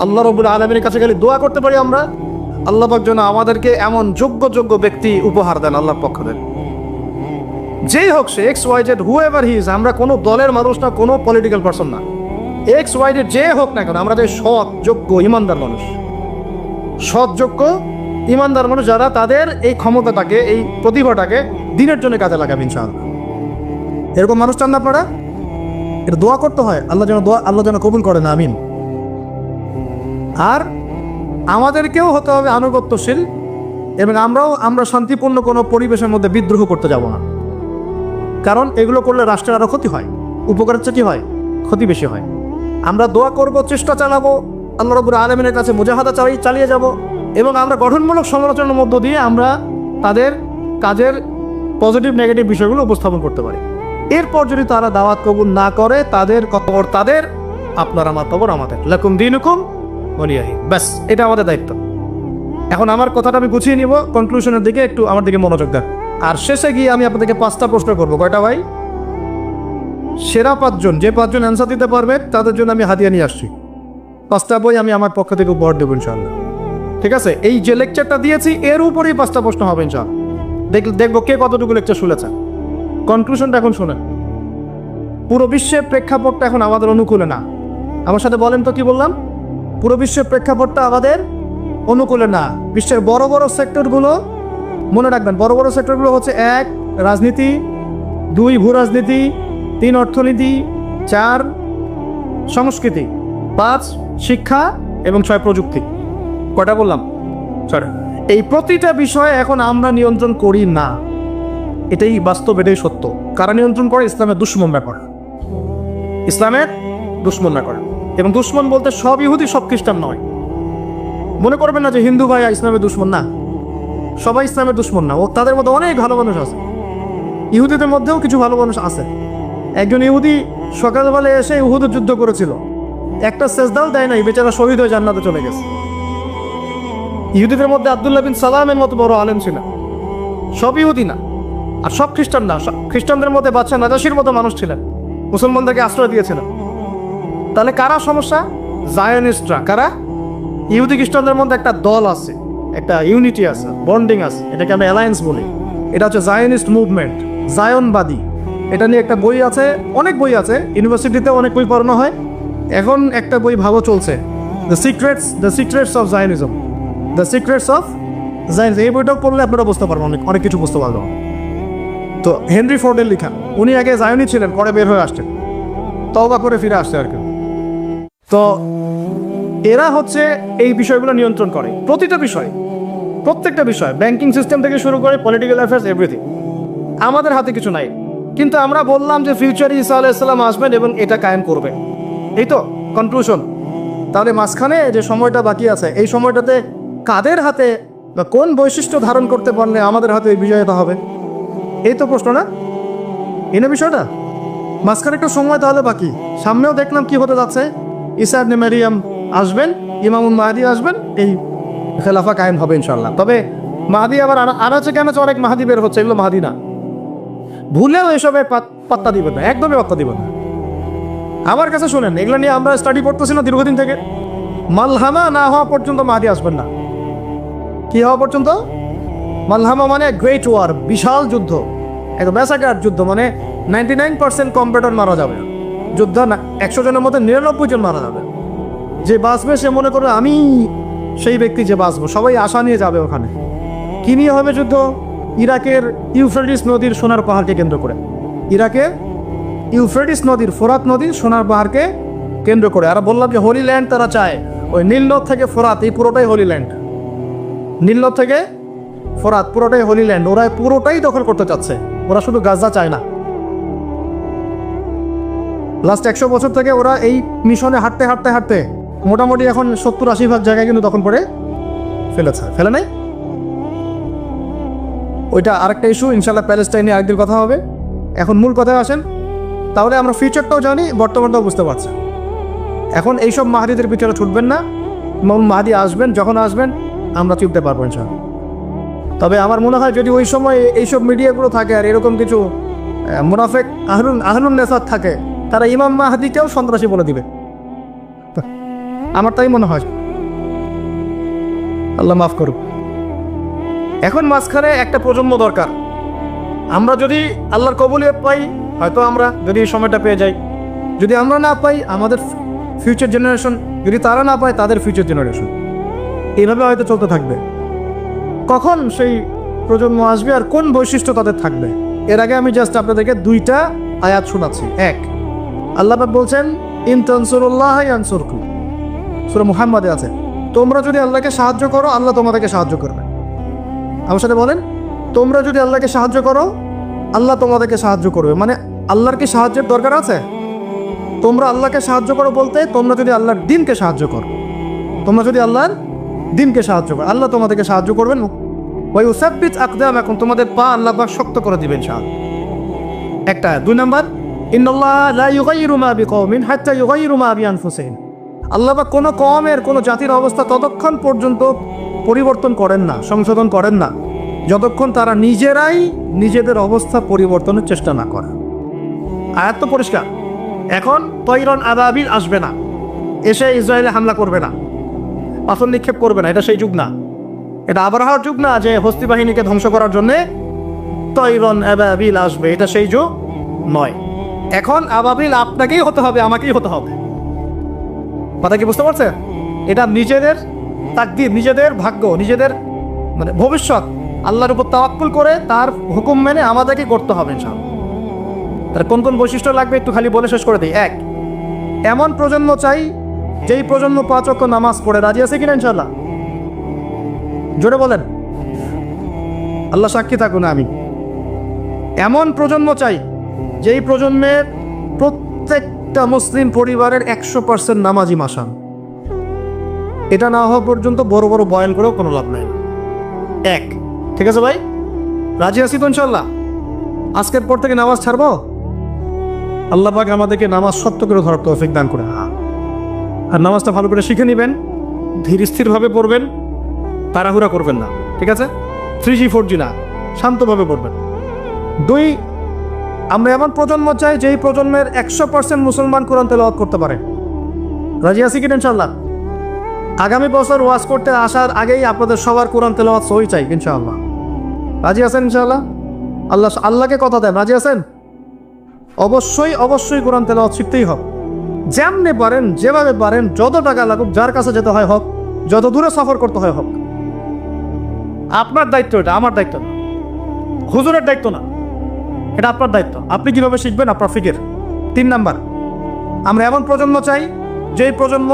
Speaker 1: আল্লাহ রাব্বুল আলামিনের কাছে গেলে দোয়া করতে পারি আমরা, আল্লাহ পাক যেন আমাদেরকে এমন যোগ্য ব্যক্তি উপহার দেন আল্লাহর পক্ষ থেকে। যেই হোক সে XYZ, হুএভার হি ইজ, আমরা কোনো দলের মানুষ না, কোনো পলিটিক্যাল পারসন না। XYZ যে হোক না কেন, আমরা যে সৎ, যোগ্য, ইমানদার মানুষ, সৎ, যোগ্য, ইমানদার মানুষ যারা তাদের এই ক্ষমতাটাকে, এই প্রতিভাটাকে দিনের জন্য কাজে লাগাবে ইনশাআল্লাহ। এরকম মানুষ চান না আপনারা? এটা দোয়া করতে হয়, আল্লাহ যেন কবুল করেন, আমিন। আর আমাদেরকেও হতে হবে আনুগত্যশীল, এবং আমরা শান্তিপূর্ণ কোনো পরিবেশের মধ্যে বিদ্রোহ করতে যাব না। কারণ এগুলো করলে রাষ্ট্রের আরও ক্ষতি হয়, উপকারের চেয়ে কি হয়? ক্ষতি বেশি হয়। আমরা দোয়া করব, চেষ্টা চালাবো, আল্লাহ রাব্বুল আলামিনের কাছে মুজাহাদা চালিয়ে যাব, এবং আমরা গঠনমূলক সমালোচনার মধ্য দিয়ে আমরা তাদের কাজের পজিটিভ নেগেটিভ বিষয়গুলো উপস্থাপন করতে পারি। এরপর যদি তারা দাওয়াত কবুল না করে, তাদের কবর তাদের, আপনার আমার কবর আমাদের, লাকুম দীনুকুম ওয়ালিয়াদিন। ব্যাস, এটা আমাদের দায়িত্ব। এখন আমার কথাটা আমি গুছিয়ে নিব, কনক্লুশনের দিকে একটু আমার দিকে মনোযোগ দেন। আর শেষে গিয়ে আমি আপনাদেরকে 5টা প্রশ্ন করবো। কয়টা ভাই? সেরা 5জন, যে 5জন অ্যান্সার দিতে পারবে তাদের জন্য আমি হাদিয়া নিয়ে আসছি। 5টা বই আমি আমার পক্ষ থেকে উপহার দেবো ইনশাআল্লাহ। ঠিক আছে? এই যে লেকচারটা দিয়েছি এর উপরেই 5টা প্রশ্ন হবে ইনশাআল্লাহ। দেখবো কে কতটুকু লেকচার শুনেছেন। কনক্লুশনটা এখন শোনেন। পুরো বিশ্বের প্রেক্ষাপটটা এখন আমাদের অনুকূলে না। আমার সাথে বলেন তো কি বললাম? পুরো বিশ্বের প্রেক্ষাপটটা আমাদের অনুকূলে না। বিশ্বের বড় বড় সেক্টরগুলো মনে রাখবেন, বড় বড় সেক্টরগুলো হচ্ছে 1 রাজনীতি, 2 ভূ রাজনীতি, 3 অর্থনীতি, 4 সংস্কৃতি, 5 শিক্ষা এবং 6 প্রযুক্তি। কয়টা বললাম? 6। এই প্রতিটা বিষয়ে এখন আমরা নিয়ন্ত্রণ করি না, এটাই বাস্তব, এটাই সত্য। কারা নিয়ন্ত্রণ করে? ইসলামের দুশ্মনরা করে, ইসলামের দুশ্মনরা করে। এবং দুশ্মন বলতে সব ইহুদি সব খ্রিস্টান নয়। মনে করবেন না যে হিন্দু ভাই ইসলামের দুশ্মন, না, সবাই ইসলামের দুশ্মন না। ও তাদের মধ্যে অনেক ভালো মানুষ আছে, ইহুদিদের মধ্যেও কিছু ভালো মানুষ আছে। একজন ইহুদি সকালবেলা এসে উহুদের যুদ্ধ করেছিল, একটা সেজদাও দেয় নাই, বেচারা শহীদ হয়ে জান্নাতে চলে গেছে। ইহুদিদের মধ্যে আব্দুল্লাহ বিন সালামের মতো বড় আলেম ছিল। সব ইহুদি না, আর সব খ্রিস্টান না। খ্রিস্টানদের মধ্যে বাদশা নাজাশির মতো মানুষ ছিলেন, মুসলমানদেরকে আশ্রয় দিয়েছিলেন। তাহলে কারা সমস্যা? জায়নিস্টরা। কারা? ইহুদি খ্রিস্টানদের মধ্যে একটা দল আছে, একটা ইউনিটি আছে, বন্ডিং আছে, এটাকে আমরা অ্যালায়েন্স বলি। এটা হচ্ছে জায়নিস্ট মুভমেন্ট, জায়নবাদী। এটা নিয়ে একটা বই আছে, অনেক বই আছে, ইউনিভার্সিটিতে অনেক বই পড়ানো হয়। এখন একটা বই ভালো চলছে, the secrets of Zionism, the secrets of Zionism. এই বইটাও পড়লে আপনারা বুঝতে পারবেন, অনেক কিছু বুঝতে পারবেন। তো হেনরি ফোর্ডের লেখা, উনি আগে জায়নি ছিলেন, পরে বের হয়ে আসছেন, তওবা করে ফিরে আসছে আর কি। তো এরা হচ্ছে এই বিষয়গুলো নিয়ন্ত্রণ করে, প্রতিটা বিষয়, প্রত্যেকটা বিষয়, ব্যাংকিং সিস্টেম থেকে শুরু করে পলিটিক্যাল অ্যাফেয়ার্স, এভরিথিং। আমাদের হাতে কিছু নাই, কিন্তু আমরা বললাম যে ফিউচারে ঈসা আলাইহিস সালাম আসবেন এবং এটা কায়েম করবে। এই তো কনক্লুশন। তাহলে মাঝখানে যে সময়টা বাকি আছে, এই সময়টাতে কাদের হাতে বা কোন বৈশিষ্ট্য ধারণ করতে পারলে আমাদের হাতে এই বিজয়তা হবে? এই তো প্রশ্ন, না? এই না বিষয়টা? মাঝখানে একটা সময় তাহলে বাকি। সামনেও দেখলাম কি হতে যাচ্ছে, ঈসা ইবনে মারিয়াম আসবেন, ইমামুল মাহদী আসবেন, এই খেলাফা কায়েম হবে ইনশাআল্লাহ। তবে মাহদী আবার আনাচে কেন অনেক মাহদী বের হচ্ছে, এগুলো মাহদী না। ভুলেও এসবে পাত্তা দিবেন না, একদমই পাত্তা দিবেন না। আমার কাছে শুনেন, এগুলো নিয়ে আমরা স্টাডি করতেছি না দীর্ঘদিন থেকে। মালহামা না হওয়া পর্যন্ত মাহদী আসবেন না। কি হওয়া পর্যন্ত? মালহামা মানে গ্রেট ওয়ার, বিশাল যুদ্ধ, একটা ম্যাসাকার যুদ্ধ, মানে 99% কম্পিউটার মারা যাবে যুদ্ধ, না 100 জনের মধ্যে 99 জন মারা যাবে। যে বাঁচবে সে মনে করবে আমি সেই ব্যক্তি যে বাঁচবো, সবাই আশা নিয়ে যাবে ওখানে। কি নিয়ে হবে যুদ্ধ? ইরাকের ইউফ্রেটিস নদীর সোনার পাহাড়কে কেন্দ্র করে, ইরাকের ইউফ্রেটিস নদীর, ফোরাত নদীর সোনার পাহাড়কে কেন্দ্র করে। আর বললাম যে হোলি ল্যান্ড তারা চায়, ওই নীলনদ থেকে ফোরাত, এই পুরোটাই হোলি ল্যান্ড। নীলনদ থেকে ফোরাত পুরোটাই হোলি ল্যান্ড, ওরা পুরোটাই দখল করতে চাচ্ছে। ওরা শুধু গাজা চায় না। লাস্ট 100 বছর থেকে ওরা এই মিশনে হাঁটতে হাঁটতে হাঁটতে মোটামুটি এখন 70-80% জায়গায় কিন্তু দখল করে ফেলেছে, ফেলে নাই? ওইটা আরেকটা ইস্যু, ইনশাল্লাহ প্যালেস্টাইনে আরেকদিন কথা হবে। এখন মূল কথায় আসেন। তাহলে আমরা ফিউচারটাও জানি, বর্তমানটাও বুঝতে পারছি। এখন এইসব মাহাদিদের পিছনে ছুটবেন না। মাহাদি আসবেন, যখন আসবেন আমরা চিনতে পারবো ইনশাল্লাহ। তবে আমার মনে হয় যদি ওই সময় এইসব মিডিয়াগুলো থাকে আর এরকম কিছু মুনাফেক আহলুন নেসাত থাকে, তারা ইমাম মাহাদিকেও সন্ত্রাসী বলে দিবে। আমার তাই মনে হয়, আল্লাহ মাফ করুক। এখন মাঝখানে একটা প্রজন্ম দরকার। আমরা যদি আল্লাহর কবুলিয়ত পাই, হয়তো আমরা যদি এই সময়টা পেয়ে যাই, যদি আমরা না পাই আমাদের ফিউচার জেনারেশন, যদি তারা না পায় তাদের ফিউচার জেনারেশন, এইভাবে হয়তো চলতে থাকবে। কখন সেই প্রজন্ম আসবে আর কোন বৈশিষ্ট্য তাদের থাকবে, এর আগে আমি জাস্ট আপনাদেরকে 2টা আয়াত শোনাচ্ছি। 1, আল্লাহ পাক বলছেন ইন তানসুরুল্লাহ ইয়ানসুরকুম, সূরা মুহাম্মাদে আছে, তোমরা যদি আল্লাহকে সাহায্য করো আল্লাহ তোমাদেরকে সাহায্য করবে। আমার সাথে বলেন, তোমরা যদি আল্লাহকে সাহায্য করো আল্লাহ তোমাদেরকে সাহায্য করবে। মানে আল্লাহর কি সাহায্যের দরকার আছে? তোমরা আল্লাহকে সাহায্য করো বলতে তোমরা যদি আল্লাহর দ্বীনকে সাহায্য করো, তোমরা যদি আল্লাহর দ্বীনকে সাহায্য করো আল্লাহ তোমাদেরকে সাহায্য করবেন। ওয়া ইউসাব্বিত আকদামাকুম, তোমাদের পা আল্লাহ পাক শক্ত করে দিবেন ইনশাআল্লাহ। একটা। 2 নাম্বার, ইন্নাল্লাহ লা ইউগাইয়িরু মা বিকওমিন হাত্তা ইউগাইয়িরু মা বিআনফুসিহিম। আল্লাহ পাক কোনো কওমের, কোনো জাতির অবস্থা ততক্ষণ পর্যন্ত পরিবর্তন করেন না, সংশোধন করেন না, যতক্ষণ তারা নিজেরাই নিজেদের অবস্থা পরিবর্তনের চেষ্টা না করে। আয়াত তো পরিষ্কার। এখন তৈরন আবাবিল আসবে না, এসে ইসরায়েলে হামলা করবে না, পাথর নিক্ষেপ করবে না, এটা সেই যুগ না। এটা আবরাহার যুগ না যে হস্তি বাহিনীকে ধ্বংস করার জন্যে তৈরন আবাবিল আসবে, এটা সেই যুগ নয়। এখন আবাবিল আপনাকেই হতে হবে, আমাকেই হতে হবে। কথা কি বুঝতে পারছেন? এটা নিজেদের তাকদীর, নিজেদের ভাগ্য, নিজেদের মানে ভবিষ্যৎ আল্লাহর উপর তাওয়াক্কুল করে তার হুকুম মেনে আমাদেরকে করতে হবে ইনশাআল্লাহ। তার কোন কোন বৈশিষ্ট্য লাগবে একটু খালি বলে শেষ করে দিই। 1, এমন প্রজন্ম চাই যেই প্রজন্ম 5 ওয়াক্ত নামাজ পড়ে। রাজি আছে কিনা ইনশাআল্লাহ? জোরে বলেন, আল্লাহ সাক্ষী থাকুন আমি। এমন প্রজন্ম চাই যেই প্রজন্মের প্রত্যেকটা মুসলিম পরিবারের 100% নামাজি মাসান। এটা না হওয়া পর্যন্ত বড় বড় বয়ান করেও কোনো লাভ নাই। 1, ঠিক আছে ভাই? রাজি আছি তো ইনশাআল্লাহ? আজকের পর থেকে নামাজ ছাড়বো? আল্লাহ পাক আমাদেরকে নামাজ সত্য করে ধরার তৌফিক দান করে। আর নামাজটা ভালো করে শিখে নেবেন, ধীর স্থিরভাবে পড়বেন, তাড়াহুড়া করবেন না, ঠিক আছে? 3G 4G না, শান্তভাবে পড়বেন। 2, আমরা এমন প্রজন্ম চাই যেই প্রজন্মের 100% মুসলমান কোরআন তেলাওয়াত করতে পারে। রাজি আছি কিনা ইনশাআল্লাহ? আগামী বছর ওয়াজ করতে আসার আগেই আপনাদের সবার কোরআন তেলাওয়াত সহি চাই ইনশাআল্লাহ। রাজি আছেন ইনশাআল্লাহ? আল্লাহকে কথা দেন, রাজি আছেন? অবশ্যই অবশ্যই কোরআন তেলাওয়াত শিখতেই হবে। যেমনে পারেন, যেভাবে পারেন, যত টাকা লাগুক, যার কাছে যেতে হয় হোক, যত দূরে সফর করতে হয় হোক। আপনার দায়িত্ব এটা, আমার দায়িত্ব না, হুজুরের দায়িত্ব না, এটা আপনার দায়িত্ব। আপনি কিভাবে শিখবেন আপনার ফিকির। 3 নাম্বার, আমরা এমন প্রজন্ম চাই যেই প্রজন্ম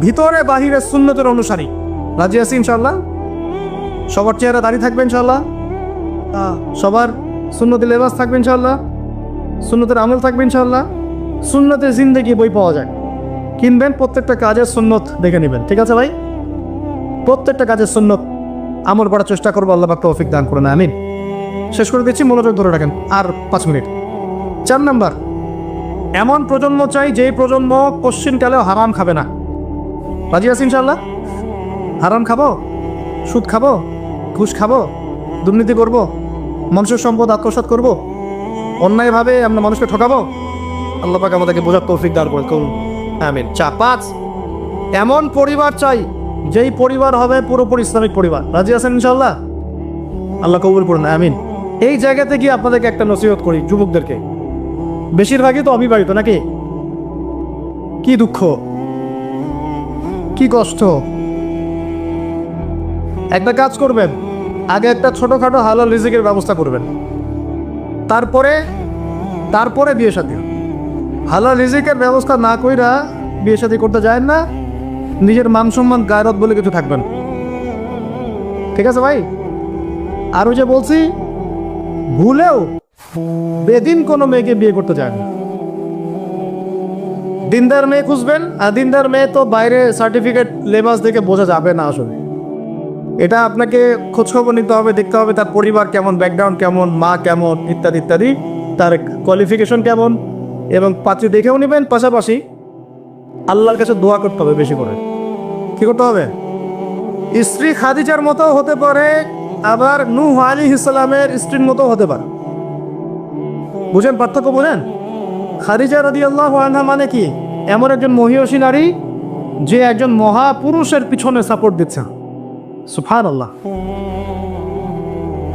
Speaker 1: ভিতরে বাহিরে সুন্নতের অনুসারী। রাজি আছি ইনশাআল্লাহ? সবার চেহারা দাড়ি থাকবে ইনশাআল্লাহ, সবার সুন্নতি লেবাস থাকবে ইনশাআল্লাহ, সুন্নতের আমল থাকবে ইনশাআল্লাহ। সুন্নতের জিন্দেগি বই পাওয়া যায়, কিনবেন, প্রত্যেকটা কাজের সুন্নত দেখে নেবেন, ঠিক আছে ভাই? প্রত্যেকটা কাজের সুন্নত আমল করার চেষ্টা করবো, আল্লাহ পাক তৌফিক দান করুন, আমিন। শেষ করে দিচ্ছি, মনোযোগ ধরে রাখেন, আর 5 মিনিট। 4 নাম্বার, এমন প্রজন্ম চাই যেই প্রজন্ম কোশ্চিনকালেও হারাম খাবে না। রাজি আছি ইনশাআল্লাহ? হারাম খাবো, সুদ খাবো, ঘুষ খাবো, দুর্নীতি করবো, মানুষের সম্পদ আত্মসাৎ করবো, অন্যায়ভাবে আমরা মানুষকে ঠকাবো? আল্লাহ পাক আমাদেরকে বোঝার তৌফিক দান করুন, আমিন। 5, এমন পরিবার চাই যেই পরিবার হবে পুরোপুরি ইসলামিক পরিবার। রাজি আছেন ইনশাআল্লাহ? আল্লাহ কবুল করুন, আমিন। এই জায়গাতে গিয়ে আপনাদেরকে একটা নসিহত করি যুবকদেরকে, বেশিরভাগই তো অবিবাহিত নাকি? কি দুঃখ, কি কষ্ট। একটা কাজ করবেন, আগে একটা ছোটখাটো হালাল রিজিকের ব্যবস্থা করবেন, তারপরে বিয়ে শাদী। হালাল রিজিকের ব্যবস্থা না কইরা বিয়ে শাদী করতে যায় না, নিজের মান সম্মান গায়রত বলে কিছু থাকবেন, ঠিক আছে ভাই? আর ওই যে বলছি, ভুলেও বেদিন কোনো মেয়েকে বিয়ে করতে যায় না। দিনদার মেয়ে খুঁজবেন, আর দিনদার মেয়ে তো বাইরে সার্টিফিকেট লেবাস দেখে বোঝা যাবে না আসলে। এটা আপনাকে খোঁজখবর নিতে হবে, দেখতে হবে তার পরিবার কেমন, ব্যাকগ্রাউন্ড কেমন, মা কেমন, ইত্যাদি ইত্যাদি, তার কোয়ালিফিকেশন কেমন, এবং পাত্রী দেখেও নেবেন। পাশাপাশি আল্লাহর কাছে দোয়া করতে হবে বেশি করে। কি করতে হবে? স্ত্রী খাদিজার মতো হতে পারে, আবার নূহ আলাইহিস সালামের স্ত্রীর মতো হতে পারে। বুঝেন পার্থক্য? বুঝেন? খাদিজা রাদিয়াল্লাহু আনহা মানে কি? এমন একজন মহিয়সী নারী যে একজন মহাপুরুষের পিছনে সাপোর্ট দিচ্ছে। সুবহানাল্লাহ,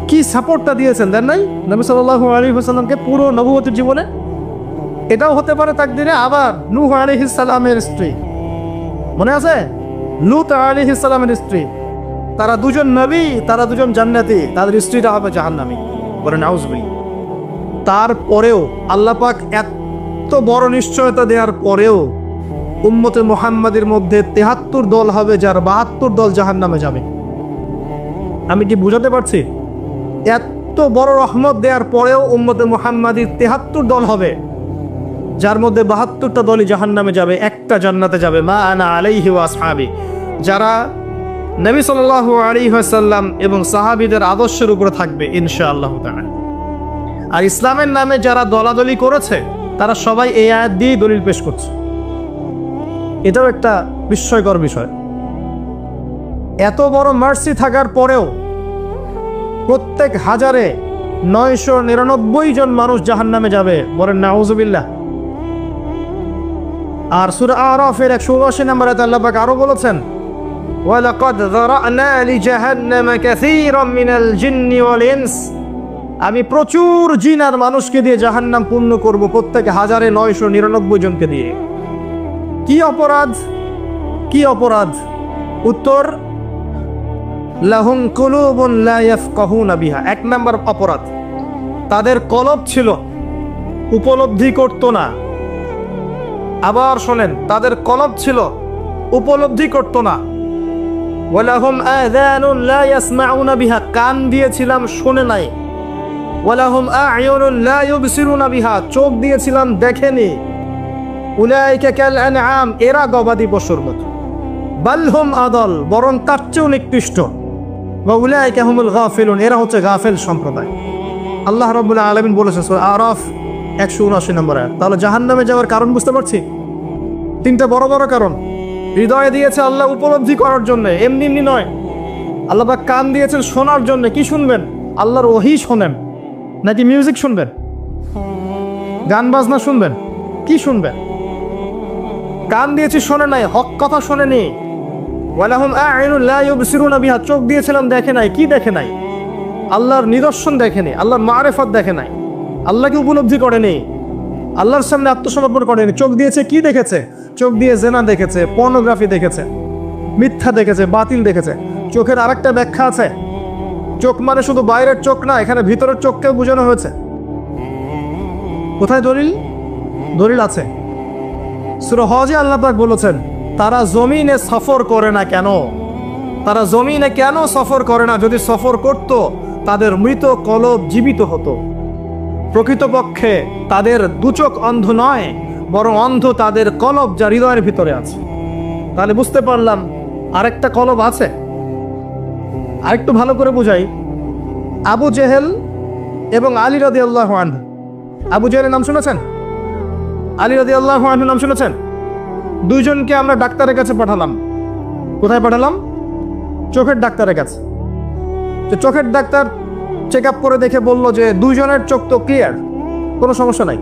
Speaker 1: কি সাপোর্টটা দিয়েছেন দেন নাই নবী সাল্লাল্লাহু আলাইহি ওয়াসাল্লামকে পুরো নবুয়তের জীবনে। এটাও হতে পারে তাকদিরে। আবার নূহ আলাইহিস সালামের স্ত্রী, মনে আছে? লূত আলাইহিস সালামের স্ত্রী, তারা দুজন নবী, তারা দুজন জান্নাতি, তাদের স্ত্রীরা হবে জাহান্নামী। বলে নাউজুবিল্লাহ। তারপরেও আল্লাহ পাক এত বড় নিশ্চয়তা দেওয়ার পরেও উম্মতে মুহাম্মাদের মধ্যে 73 দল হবে, যার 72 দল জাহান্নামে যাবে। আমি কি বুঝাতে পারছি? এত বড় রহমত দেওয়ার পরেও উম্মতে মুহাম্মাদির 73 দল হবে, যার মধ্যে 72টা দলই জাহান্নামে যাবে, একটা জান্নাতে যাবে। মা আনা আলাইহি ওয়া আসহাবি, যারা নবী সাল্লাল্লাহু আলাইহি ওয়াসাল্লাম এবং সাহাবীদের আদর্শের উপরে থাকবে ইনশাআল্লাহ তাআলা। আর ইসলামের নামে যারা দলাদলি করেছে তারা সবাই এই আয়াত দিয়ে দলিল পেশ করছে। এটাও একটা বিস্ময়কর বিষয়। এত বড় মার্সি থাকার পরেও প্রত্যেক 999 জন মানুষ জাহান্নামে যাবে, বলেন নাউজুবিল্লাহ। আর সূরা আরাফের 179 নম্বর আয়াতে আল্লাহ পাক আরো বলেছেন, ওয়ালাকাদ যারানা লিজাহান্নামা কাসীরাম মিনাল জিন্নি ওয়াল ইনস, আমি প্রচুর জিন আর মানুষকে দিয়ে জাহান্নাম পূর্ণ করব, প্রত্যেক 999 জনকে দিয়ে। কি অপরাধ, কি অপরাধ? উত্তর, লাহুম কুলুবুন লা ইয়াফকাহুনা বিহা। 1 নম্বর অপরাধ, তাদের কলব ছিল, উপলব্ধি করতো না। আবার শোনেন, তাদের কলব ছিল, উপলব্ধি করতো না। ওয়ালাহুম আযানুন লা ইয়াসমাউনা বিহা, কান দিয়েছিলাম শোনে নাই। ওয়ালাহুম আ'য়ুনুন লা ইউবসিরুনা বিহা, চোখ দিয়েছিলাম দেখেনি। উলাইকা কাল আনআম, এরা গবাদি পশুর মতো। বাল হুম আদাল, বরং তার চেয়েও নিকৃষ্ট। ওয়া উলাইকা হুমুল গাফিলুন, এরা হচ্ছে গাফেল সম্প্রদায়। আল্লাহ রাব্বুল আলামিন বলেছেন সূরা আরাফ 179 নম্বর আয়াত। তাহলে জাহান্নামে যাওয়ার কারণ বুঝতে পারছি? 3টা বড় বড় কারণ। হৃদয়ে দিয়েছে আল্লাহ উপলব্ধি করার জন্য, এমনি এমনি নয়। আল্লাহ পাক কান দিয়েছেন শোনার জন্য। কি শুনবেন? আল্লাহর ওহী শোনেন নাকি মিউজিক শুনবেন? গান বাজনা শুনবেন? কি শুনবেন? কান দিয়েছি শোনে নাই, হক কথা শোনেনি। ওয়ালাহুম আ'য়ুনুন লা ইউবসিরুনা বিহা, চোখ দিয়েছিলাম দেখে নাই। কি দেখে নাই? আল্লাহর নিদর্শন দেখেনি, আল্লাহর মারিফত দেখে নাই, আল্লাহকে উপলব্ধি করেনি, আল্লাহর সামনে আত্মসমর্পণ করেনি। চোখ দিয়েছে, কি দেখেছে? চোখ দিয়ে জেনা দেখেছে, পর্নোগ্রাফি দেখেছে, মিথ্যা দেখেছে, বাতিল দেখেছে। চোখের আরেকটা ব্যাখ্যা আছে, চোখ মানে শুধু বাইরের চোখ না, এখানে ভিতরের চোখকেও বোঝানো হয়েছে। কোথায় দলিল? দলিল আছে সূরা হজে আল্লাহ পাক বলেছেন, তারা জমিনে সফর করে না কেন? তারা জমিনে কেন সফর করে না? যদি সফর করত তাদের মৃত কলব জীবিত হতো। প্রকৃতপক্ষে তাদের দুচোখ অন্ধ নয়, বরং অন্ধ তাদের কলব, যা হৃদয়ের ভিতরে আছে। তাহলে বুঝতে পারলাম আরেকটা কলব আছে। আরেকটু ভালো করে বুঝাই। আবু জেহেল এবং আলী রাদিয়াল্লাহু আনহু, আবু জেহেলের নাম শুনেছেন? আলী রাদিয়াল্লাহু আনহুর নাম শুনেছেন? দুইজনকে আমরা ডাক্তারের কাছে পাঠালাম। কোথায় পাঠালাম? চোখের ডাক্তারের কাছে। তো চোখের ডাক্তার চেক আপ করে দেখে বলল যে দুইজনের চোখ তো ক্লিয়ার, কোনো সমস্যা নাই।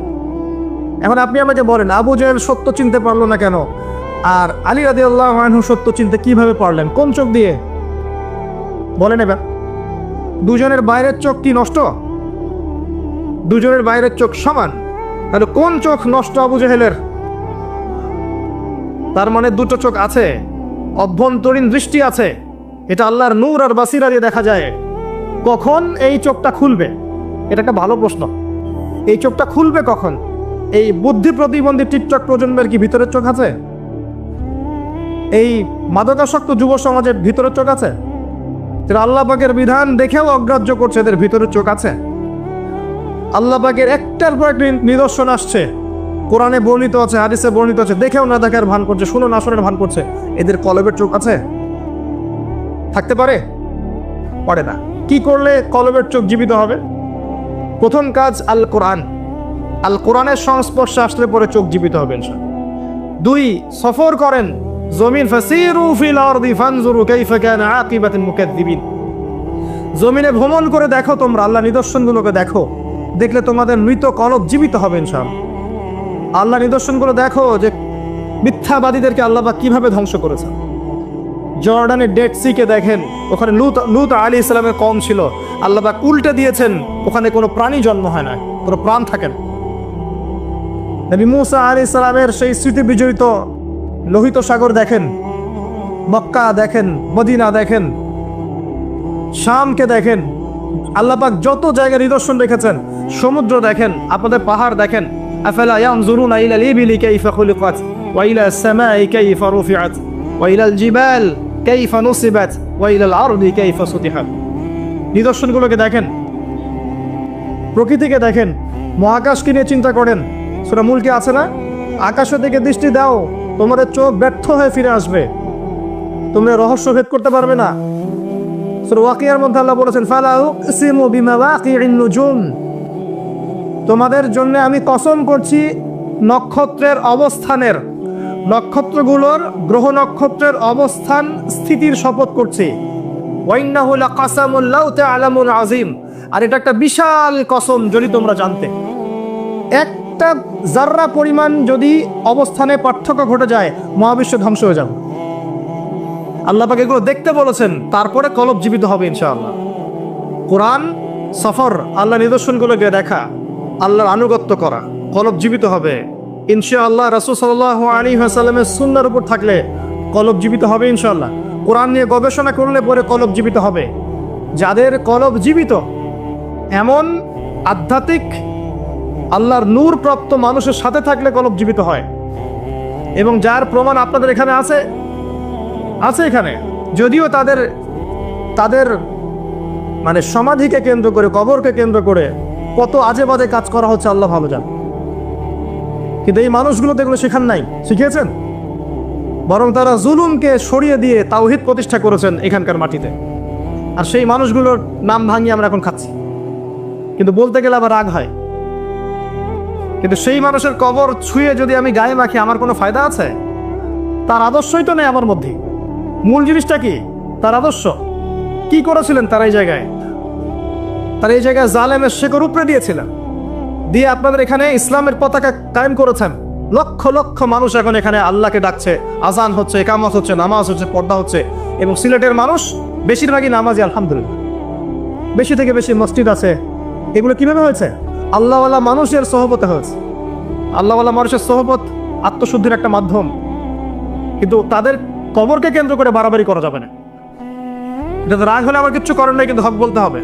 Speaker 1: এখন আপনি আমাকে বলেন, আবু জেহেল সত্য চিনতে পারলো না কেন, আর আলী রাদিয়াল্লাহু আনহু সত্য চিনতে কিভাবে পারলেন? কোন চোখ দিয়ে? বলেন এবার। দুজনের বাইরের চোখ কি নষ্ট? দুজনের বাইরের চোখ সমান। তাহলে কোন চোখ নষ্ট আবু জেহেলের? তার মানে দুটো চোখ আছে, অভ্যন্তরীণ দৃষ্টি আছে। এটা আল্লাহর নূর আর বাসিরা দিয়ে দেখা যায়। কখন এই চোখটা খুলবে? এটা একটা ভালো প্রশ্ন। এই চোখটা খুলবে কখন? এই বুদ্ধি প্রতিবন্ধী টিকটক প্রজন্মের কি ভিতরের চোখ আছে? এই মাদকাসক্ত যুব সমাজের ভিতরের চোখ আছে? যারা আল্লাহ পাকের বিধান দেখেও অগ্রাহ্য করছে, এদের ভিতরের চোখ আছে? আল্লাহ পাকের একটার পর একটা নিদর্শন আসছে, কোরআনে বর্ণিত আছে, হাদিসে বর্ণিত আছে, দেখেও না দেখার ভান করছে, শুনো না শোনার ভান করছে। এদের কলবের চোখ আছে? থাকতে পারে? পারে না। কি করলে কলবের চোখ জীবিত হবে? প্রথম কাজ আল কোরআন। আল কোরআনের সংস্পর্শে আসলে পরে চোখ জীবিত হবে ইনশাআল্লাহ। 2, সফর করেন জমিন, ফাসিরু ফিল আরদি ফানজুরু কাইফা কানা আকিবাতুল মুকাদ্দিবিন। জমিনে ভ্রমণ করে দেখো, তোমরা আল্লাহ নিদর্শনগুলোকে দেখো, দেখলে তোমাদের মৃত কলব জীবিত হবে ইনশাআল্লাহ। আল্লাহ নিদর্শনগুলো দেখো যে মিথ্যাবাদীদেরকে আল্লাহ পাক কিভাবে ধ্বংস করেছেন। জর্ডানের ডেড সিকে দেখেন, ওখানে লূত আলাইহিস সালামের কওম ছিল, আল্লাহ পাক উল্টে দিয়েছেন, ওখানে কোনো প্রাণী জন্ম হয় না, কোনো প্রাণ থাকে না। নবী মুসা আলাইহিস সালামের সেই স্মৃতি বিজড়িত লোহিত সাগর দেখেন, মক্কা দেখেন, মদিনা দেখেন, শামকে দেখেন। আল্লাহ পাক যত জায়গায় নিদর্শন রেখেছেন, সমুদ্র দেখেন, আপনাদের পাহাড় দেখেন। আফালা ইয়ানজুরুনা ইলাল ইবিলি কাইফা খুলিকাত ওয়া ইলাস সামাই কাইফা রুফিআত ওয়া ইলাল জিবাল কাইফা নুসিবাত ওয়া ইলাল আরদি কাইফা সুতিহাত। নিদর্শনগুলোকে দেখেন, প্রকৃতিকে দেখেন, মহাকাশকে নিয়ে চিন্তা করেন। সূরা মুলকে আছে না, আকাশের দিকে দৃষ্টি দাও, তোমাদের চোখ ব্যর্থ হয়ে ফিরে আসবে, তোমরা রহস্য ভেদ করতে পারবে না। সূরা ওয়াকিয়ার মধ্যে আল্লাহ বলেছেন, ফালা উকসিমু বিমাওয়াকিউন নুজুম, তোমাদের জন্য আমি কসম করছি নক্ষত্রের অবস্থানের, নক্ষত্রগুলোর গ্রহ নক্ষত্রের অবস্থান স্থিতির শপথ করছি। ওয়াইন্নাহু লাকাসামুন লাউ তা'লামুন আযীম, আর এটা একটা বিশাল কসম যদি তোমরা জানতে। একটা জাররা পরিমাণ যদি অবস্থানে পার্থক্য ঘটে যায় মহাবিশ্ব ধ্বংস হয়ে যাবে। আল্লাহ পাক এগুলো দেখতে বলেছেন, তারপরে কলব জীবিত হবে ইনশাআল্লাহ। কোরআন সফর, আল্লাহ নিদর্শনগুলোকে দেখা, আল্লাহর আনুগত্য করা, কলব জীবিত হবে ইনশাআল্লাহ। রাসূল সাল্লাল্লাহু আলাইহি ওয়াসাল্লামের সুন্নাহর উপর থাকলে কলব জীবিত হবে ইনশাআল্লাহ। কোরআন নিয়ে গবেষণা করলে পরে কলব জীবিত হবে। যাদের কলব জীবিত, এমন আধ্যাত্মিক আল্লাহর নূর প্রাপ্ত মানুষের সাথে থাকলে কলব জীবিত হয়, এবং যার প্রমাণ আপনাদের এখানে আছে এখানে। যদিও তাদের মানে সমাধিকে কেন্দ্র করে, কবরকে কেন্দ্র করে কত আজে বাজে কাজ করা হচ্ছে আল্লাহ ভালো জান, কিন্তু এই মানুষগুলো তো এগুলো শেখান নাই, শিখিয়েছেন, বরং তারা জুলুমকে সরিয়ে দিয়ে তাওহীদ প্রতিষ্ঠা করেছেন এখানকার মাটিতে। আর সেই মানুষগুলোর নাম ভাঙিয়ে আমরা এখন খাচ্ছি, কিন্তু বলতে গেলে আবার রাগ হয়। কিন্তু সেই মানুষের কবর ছুঁয়ে যদি আমি গায়ে মাখি, আমার কোনো ফায়দা আছে? তার আদর্শই তো নেই আমার মধ্যে। মূল জিনিসটা কি? তার আদর্শ। কি করেছিলেন তারা এই জায়গায়? তারা এই জায়গায় জালেমের শেকড় উপড়ে দিয়েছিলেন, দিয়ে আপনাদের এখানে ইসলামের পতাকা কায়েম করেছেন। লক্ষ লক্ষ মানুষ এখন এখানে আল্লাহকে ডাকছে, আজান হচ্ছে, ইকামত হচ্ছে, নামাজ হচ্ছে, পর্দা হচ্ছে। এবং সিলেটের মানুষ বেশিরভাগই নামাজি আলহামদুলিল্লাহ, বেশি থেকে বেশি মসজিদ আছে। এগুলো কিভাবে হয়েছে? আল্লাহওয়ালা মানুষের সহবতে হয়েছে। আল্লাহওয়ালা মানুষের সহবত আত্মশুদ্ধির একটা মাধ্যম, কিন্তু তাদের কবরকে কেন্দ্র করে বাড়াবাড়ি করা যাবে না। এটা রাগ হলে আমার কিচ্ছু করার নাই, কিন্তু হক বলতে হবে।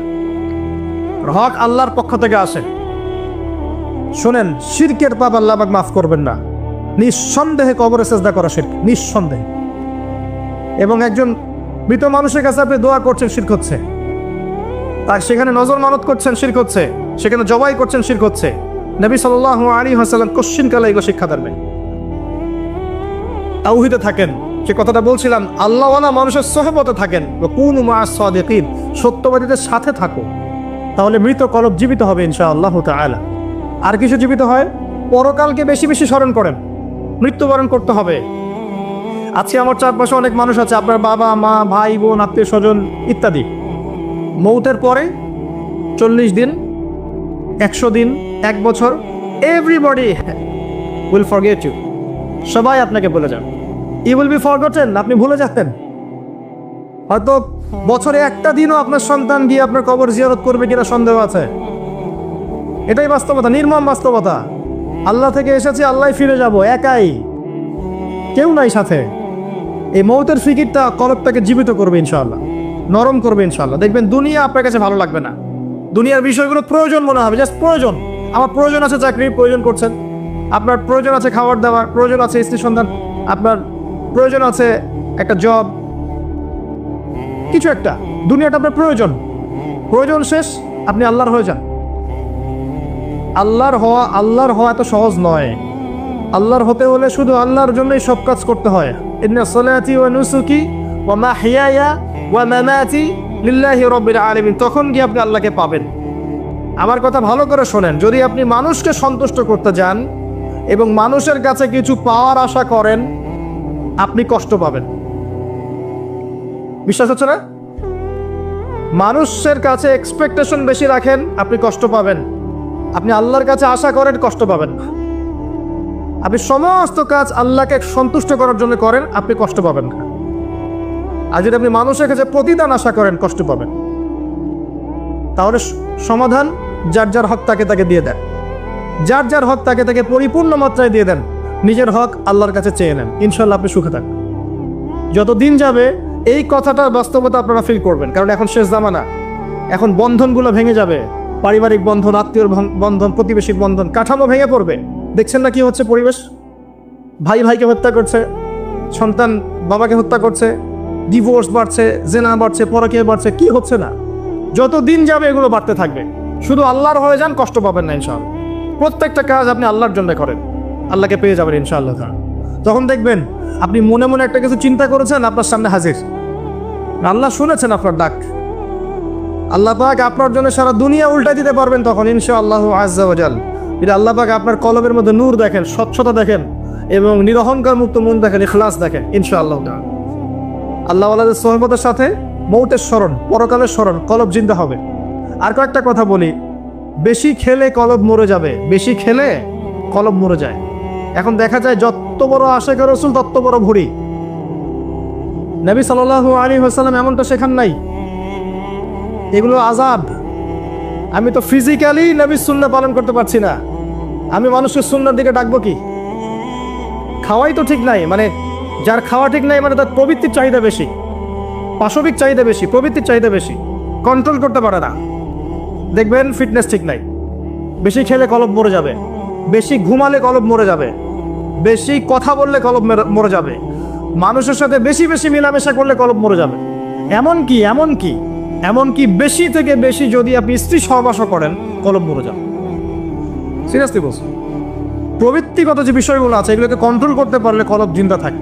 Speaker 1: হক আল্লাহর পক্ষ থেকে আসে। শোনেন, শিরকের পাপ আল্লাহ পাক মাফ করবেন না। নিঃসন্দেহে কবরে সেজদা করা শিরক, নিঃসন্দেহে। এবং একজন মৃত মানুষের কাছে আপনি দোয়া করছেন, শিরক হচ্ছে। আর সেখানে নজর মানত করছেন, শিরক হচ্ছে। সেখানে জবাই করছেন, শিরক হচ্ছে। নবী সাল্লাল্লাহু আলাইহি ওয়াসাল্লাম কোশ্চিন কালে এগুলো শিক্ষা দেন। তাওহীদে থাকেন, যে কথাটা বলছিলাম, আল্লাহওয়ালা মানুষের সহবতে থাকেন। কুনু মা'আস সাদিকিন, সত্যবাদীদের সাথে থাকো, তাহলে মৃত কলব জীবিত হবে ইনশাআল্লাহ তাআলা। আর কিছু জীবিত হয়, পরকালকে বেশি বেশি স্মরণ করেন। মৃত্যুবরণ করতে হবে। আজকে আমার চারপাশে অনেক মানুষ আছে, আপনার বাবা মা, ভাই বোন, আত্মীয় স্বজন ইত্যাদি, মৌতের পরে 40 দিন, 100 দিন, 1 বছর, এভরিবডি উইল ফরগেট ইউ। সবাই আপনাকে ভুলে যান। ইউ উইল বি ফরগটেন, আপনি ভুলে যাবেন। হয়তো বছরে একটা দিনও আপনার সন্তান গিয়ে আপনার কবর জিয়ারত করবে কিনা সন্দেহ আছে। এটাই বাস্তবতা, নির্মম বাস্তবতা। আল্লাহ থেকে এসেছি, আল্লাহ ফিরে যাব, একাই, কেউ নাই সাথে। এই মৌতের ফিকিরটা কলবটাকে জীবিত করবে ইনশাআল্লাহ, নরম করবে ইনশাআল্লাহ। দেখবেন দুনিয়া আপনার কাছে ভালো লাগবে না, দুনিয়ার বিষয়গুলো প্রয়োজন মনে হবে, জাস্ট প্রয়োজন। আমার প্রয়োজন আছে চাকরির, প্রয়োজন করছেন। আপনার প্রয়োজন আছে খাবার দাবার, প্রয়োজন আছে স্ত্রী সন্তান, আপনার প্রয়োজন আছে একটা জব, কিছু একটা। দুনিয়াটা আপনার প্রয়োজন, প্রয়োজন শেষ আপনি আল্লাহর হয়ে যান। আল্লাহর হওয়া এত সহজ নয়। আল্লাহর হতে হলে শুধু আল্লাহর জন্যই সব কাজ করতে হয়। ইন্না সলাতি ওয়া নুসুকি ওয়া মাহইয়ায়া ওয়া মামাতি লিল্লাহি রাব্বিল আলামিন, তখন গিয়ে আপনি আল্লাহকে পাবেন। আমার কথা ভালো করে শোনেন, যদি আপনি মানুষকে সন্তুষ্ট করতে যান এবং মানুষের কাছে কিছু পাওয়ার আশা করেন, আপনি কষ্ট পাবেন। বিশ্বাস হচ্ছে না? মানুষের কাছে এক্সপেকটেশন বেশি রাখেন, আপনি কষ্ট পাবেন। আপনি আল্লাহর কাছে আশা করেন, কষ্ট পাবেন না। আপনি সমস্ত কাজ আল্লাহকে সন্তুষ্ট করার জন্য করেন, আপনি কষ্ট পাবেন না। আর যদি আপনি মানুষের কাছে প্রতিদান আশা করেন, কষ্ট পাবেন। তাহলে সমাধান, যার যার হক তাকে দিয়ে দেন, যার যার হক তাকে পরিপূর্ণ মাত্রায় দিয়ে দেন। নিজের হক আল্লাহর কাছে চেয়ে নেন, ইনশাল্লাহ আপনি সুখে থাকবেন। যত দিন যাবে এই কথাটা বাস্তবতা আপনারা ফিল করবেন, কারণ এখন শেষ জামানা। এখন বন্ধনগুলো ভেঙে যাবে, পারিবারিক বন্ধন, আত্মীয়র বন্ধন, প্রতিবেশীর বন্ধন, কাঠামো ভেঙে পড়বে। দেখছেন না কি হচ্ছে? পরিবেশ, ভাই ভাইকে হত্যা করছে, সন্তান বাবাকে হত্যা করছে, ডিভোর্স বাড়ছে, জেনা বাড়ছে, পরকীয়া বাড়ছে। কি হচ্ছে না? যত দিন যাবে এগুলো বাড়তে থাকবে। শুধু আল্লাহর হয়ে যান, কষ্ট পাবেন না ইনশাআল্লাহ। প্রত্যেকটা কাজ আপনি আল্লাহর জন্য করেন, আল্লাহকে পেয়ে যাবেন ইনশাআল্লাহ। তখন দেখবেন আপনি মনে মনে একটা কিছু চিন্তা করেছেন, আপনার সামনে হাজির। আল্লাহ শুনেছেন আপনার ডাক। আল্লাহ পাক আপনার জন্য সারা দুনিয়া উল্টা দিতে পারবেন তখন ইনশাআল্লাহু আজ্জা ওয়া জাল। যদি আল্লাহ পাক আপনার কলবের মধ্যে নূর দেখেন, স্বচ্ছতা দেখেন এবং নিরহংকার মুক্ত মন দেখেন, ইখলাস দেখেন, ইনশাআল্লাহ আল্লাহ ওয়ালাদের সোহবতের সাথে মৌতের স্মরণ, পরকালের স্মরণ, কলব জিন্দা হবে। আর কয়েকটা কথা বলি, বেশি খেলে কলব মরে যাবে, বেশি খেলে কলব মরে যায়। এখন দেখা যায় যত বড় আশিক রাসূল তত বড় ভুঁড়ি। নবী সাল্লাল্লাহু আলাইহি ওয়াসাল্লাম এমনটা শেখান নাই। এগুলো আযাব। আমি তো ফিজিক্যালি নবীর সুন্নাহ পালন করতে পারছি না, আমি মানুষের সুন্নাহর দিকে ডাকবো কি? খাওয়াই তো ঠিক নাই, মানে যার খাওয়া ঠিক নাই মানে তার প্রবৃত্তির চাহিদা বেশি, পাশবিক চাহিদা বেশি, প্রবৃত্তির চাহিদা বেশি, কন্ট্রোল করতে পারে না। দেখবেন ফিটনেস ঠিক নাই, বেশি খেলে কলব মরে যাবে, বেশি ঘুমালে কলব মরে যাবে, বেশি কথা বললে কলব মরে যাবে, মানুষের সাথে বেশি বেশি মেলামেশা করলে কলব মরে যাবে। এমনকি বেশি থেকে বেশি যদি আপনি স্ত্রী সহবাস করেন কলব মরে যাবে। সিরিয়াসলি বলছি, প্রবৃত্তিগত যে বিষয়গুলো আছে এগুলোকে কন্ট্রোল করতে পারলে কলব জিন্দা থাকে।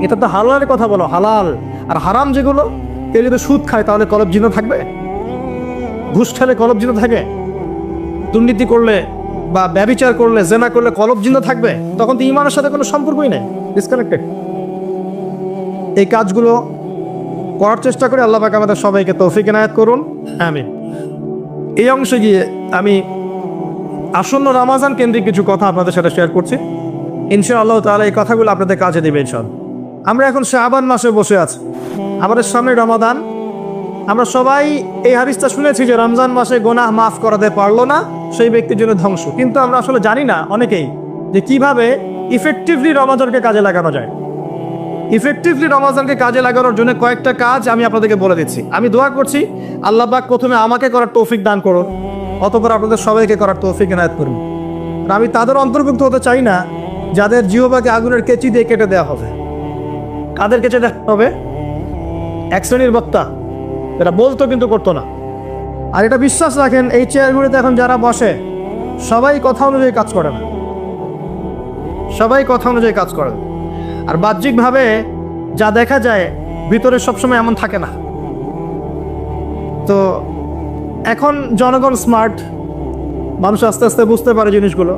Speaker 1: এটা তো হালালের কথা বলো, হালাল। আর হারাম যেগুলো, কেউ যদি সুদ খায় তাহলে কলব জিন্দা থাকবে? ঘুষ খেলে কলব জিন্দা থাকে? দুর্নীতি করলে বা ব্যভিচার করলে, জেনা করলে কলব জিন্দা থাকবে? তখন তো ঈমানের সাথে কোনো সম্পর্কই নেই, ডিসকানেক্টেড। এই কাজগুলো করার চেষ্টা করে আল্লাহ পাক আমাদের সবাইকে তৌফিক এনায়েত করুন, আমিন। এই অংশে গিয়ে আমি আসন্ন রমাজান কেন্দ্রিক কিছু কথা আপনাদের সাথে শেয়ার করছি, ইনশাআল্লাহ তাআলা এই কথাগুলো আপনাদের কাজে দেবে ইনশাআল্লাহ। আমরা এখন শাবান মাসে বসে আছি, আমাদের সামনে রমাদান। আমরা সবাই এই হাদিসটা শুনেছি যে রমজান মাসে গুনাহ মাফ করাতে পারলো না সেই ব্যক্তির জন্য ধ্বংস। কিন্তু আমরা আসলে জানি না অনেকেই যে কিভাবে ইফেক্টিভলি রমাজানকে কাজে লাগানো যায়। ইফেক্টিভলি রমাজানকে কাজে লাগানোর জন্য কয়েকটা কাজ আমি আপনাদেরকে বলে দিচ্ছি। আমি দোয়া করছি আল্লাহ পাক প্রথমে আমাকে করার তৌফিক দান করুন, অতঃপর আপনাদের সবাইকে করার তৌফিক এনায়েত করুন। আর আমি তাদের অন্তর্ভুক্ত হতে চাই না যাদের জিহ্বাকে আগুনের কেচি দিয়ে কেটে দেওয়া হবে। কাদের কেটে দেওয়া হবে? এক শ্রেণীর বক্তা, এটা বলতো কিন্তু করতো না। আর এটা বিশ্বাস রাখেন, এই চেয়ারগুলিতে এখন যারা বসে সবাই কথা অনুযায়ী কাজ করে না, সবাই কথা অনুযায়ী কাজ করে না। আর বাহ্যিকভাবে যা দেখা যায় ভিতরে সবসময় এমন থাকে না। তো এখন জনগণ স্মার্ট, মানুষ আস্তে আস্তে বুঝতে পারে জিনিসগুলো।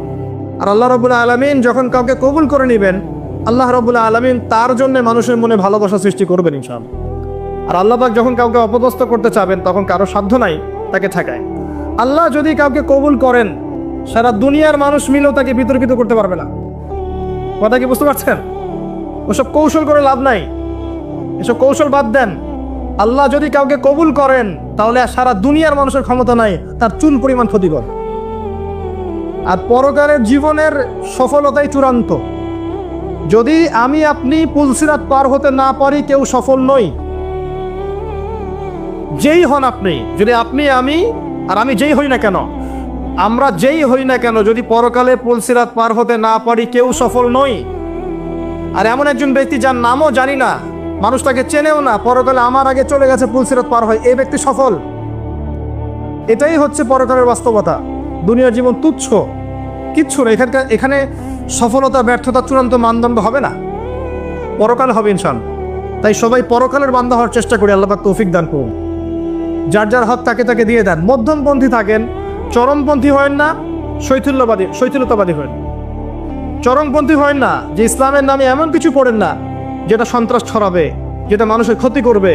Speaker 1: আর আল্লাহ রাব্বুল আলামিন যখন কাউকে কবুল করে নেবেন, আল্লাহ রাব্বুল আলামিন তার জন্য মানুষের মনে ভালোবাসা সৃষ্টি করবেন ইনশাআল্লাহ। আর আল্লাহ পাক যখন কাউকে অপদস্থ করতে চাবেন তখন কারো সাধ্য নাই তাকে ঠেকায়। আল্লাহ যদি কাউকে কবুল করেন, সারা দুনিয়ার মানুষ মিলেও তাকে বিতর্কিত করতে পারবে না। কথা কি বুঝতে পারছেন? ওসব কৌশল করে লাভ নাই, এসব কৌশল বাদ দেন। আল্লাহ যদি কাউকে কবুল করেন তাহলে সারা দুনিয়ার মানুষের ক্ষমতা নাই তার চুল পরিমাণ ক্ষতি করে। আর পরকালের জীবনের সফলতাই চূড়ান্ত। যদি আমি আপনি পুলসিরাত পার হতে না পারি, কেউ সফল নই। যেই হন আপনি, যদি আপনি, আমি আর আমি যেই হই না কেন, আমরা যেই হই না কেন, যদি পরকালে পুলসিরাত পার হতে না পারি, কেউ সফল নই। আর এমন একজন ব্যক্তি যার নামও জানি না, মানুষ তাকে চেনেও না, পরকালে আমার আগে চলে গেছে পুলসিরাত পার হয়, এই ব্যক্তি সফল। এটাই হচ্ছে পরকালের বাস্তবতা। দুনিয়ার জীবন তুচ্ছ, কিচ্ছু না। এখানে সফলতা ব্যর্থতা চূড়ান্ত মানদণ্ড হবে না, পরকাল হবে ইনশাআল্লাহ। তাই সবাই পরকালের বান্দা হওয়ার চেষ্টা করি, আল্লাহ পাক তৌফিক দান করুন। যার যার হক তাকে তাকে দিয়ে দেন। মধ্যমপন্থী থাকেন, চরমপন্থী হয় না, শৈথিলতাবাদী হয় না। চরমপন্থী হয় না যে ইসলামের নামে এমন কিছু পড়েন না যেটা সন্ত্রাস ছড়াবে, যেটা মানুষের ক্ষতি করবে,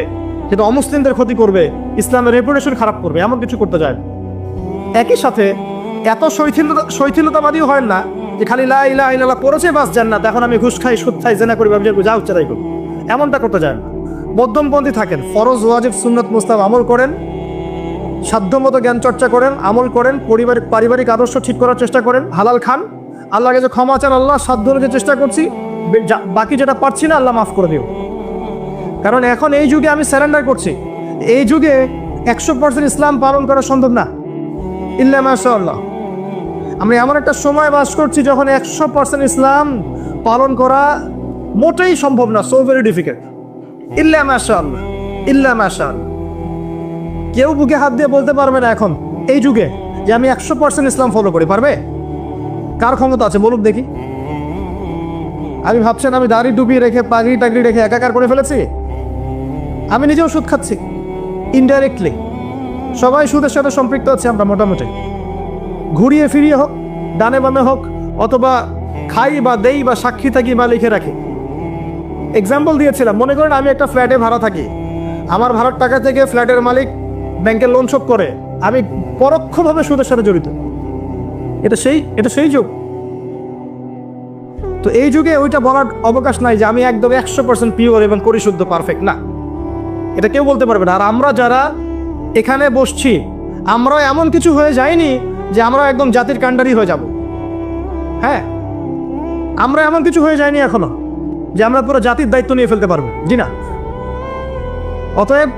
Speaker 1: যেটা অমুসলিমদের ক্ষতি করবে, ইসলামের রেপুটেশন খারাপ করবে, এমন কিছু করতে যায়। একই সাথে এত শৈথিলতাবাদীও হয় না যে খালি লা ইলাহা ইল্লাল্লাহ পড়েছে বাস জান্নাত, এখন আমি ঘুষ খাই, সুদ খাই, জেনা করি, ব্যভিচার করি, যা হচ্ছে তাই করি, এমনটা করতে যায় না। মধ্যমপন্থী থাকেন, ফরজ ওয়াজিব সুন্নাত মুস্তাহাব আমল করেন, সাধ্যমতো জ্ঞান চর্চা করেন, আমল করেন, পারিবারিক আদর্শ ঠিক করার চেষ্টা করেন, হালাল খান, আল্লাহকে যে ক্ষমা চান, আল্লাহ সাধ্য অনুযায়ী চেষ্টা করছি, বাকি যেটা পারছি না আল্লাহ মাফ করে দিও। কারণ এখন এই যুগে আমি স্যারেন্ডার করছি, এই যুগে 100% ইসলাম পালন করা সম্ভব না, ইল্লা মাশাআল্লাহ। আমরা এমন একটা সময় বাস করছি যখন 100% ইসলাম পালন করা মোটেই সম্ভব না, সো ভেরি ডিফিকাল্ট। ইল্লা মাশাআল্লাহ, ইল্লা মাশাআল্লাহ। কেউ বুকে হাত দিয়ে বলতে পারবে না এখন এই যুগে যে আমি 100% ইসলাম ফলো করি, পারবে? কার ক্ষমতা আছে বলুক দেখি? আমি ভাবছেন আমি দাড়ি ডুবিয়ে রেখে, পাগড়ি টাগড়ি রেখে একাকার করে ফেলেছি? আমি নিজেও সুদ খাচ্ছি ইনডাইরেক্টলি, সবাই সুদের সাথে সম্পৃক্ত আছে আমরা মোটামুটি, ঘুরিয়ে ফিরিয়ে হোক। ডানে বামে হোক, অথবা খাই বা দেই বা সাক্ষী থাকি বা লিখে রাখি। এক্সাম্পল দিয়েছিলাম, মনে করেন আমি একটা ফ্ল্যাটে ভাড়া থাকি, আমার ভাড়ার টাকা থেকে ফ্ল্যাটের মালিক ব্যাংকের লোন শোধ করে, আমি পরোক্ষভাবে সুদের সাথে জড়িত। এটা সেই যুগ। তো এই যুগে ওইটা বলার অবকাশ নাই যে আমি একদম 100% পিওর এবং পরিশুদ্ধ পারফেক্ট, না, এটা কেউ বলতে পারবে না। আর আমরা যারা এখানে বসছি, আমরা এমন কিছু হয়ে যাইনি যে আমরা একদম জাতির কাণ্ডারি হয়ে যাব। হ্যাঁ, আমরা এমন কিছু হয়ে যাইনি এখনো যে আমরা পুরো জাতির দায়িত্ব নিয়ে ফেলতে পারবো, জি না। অতএব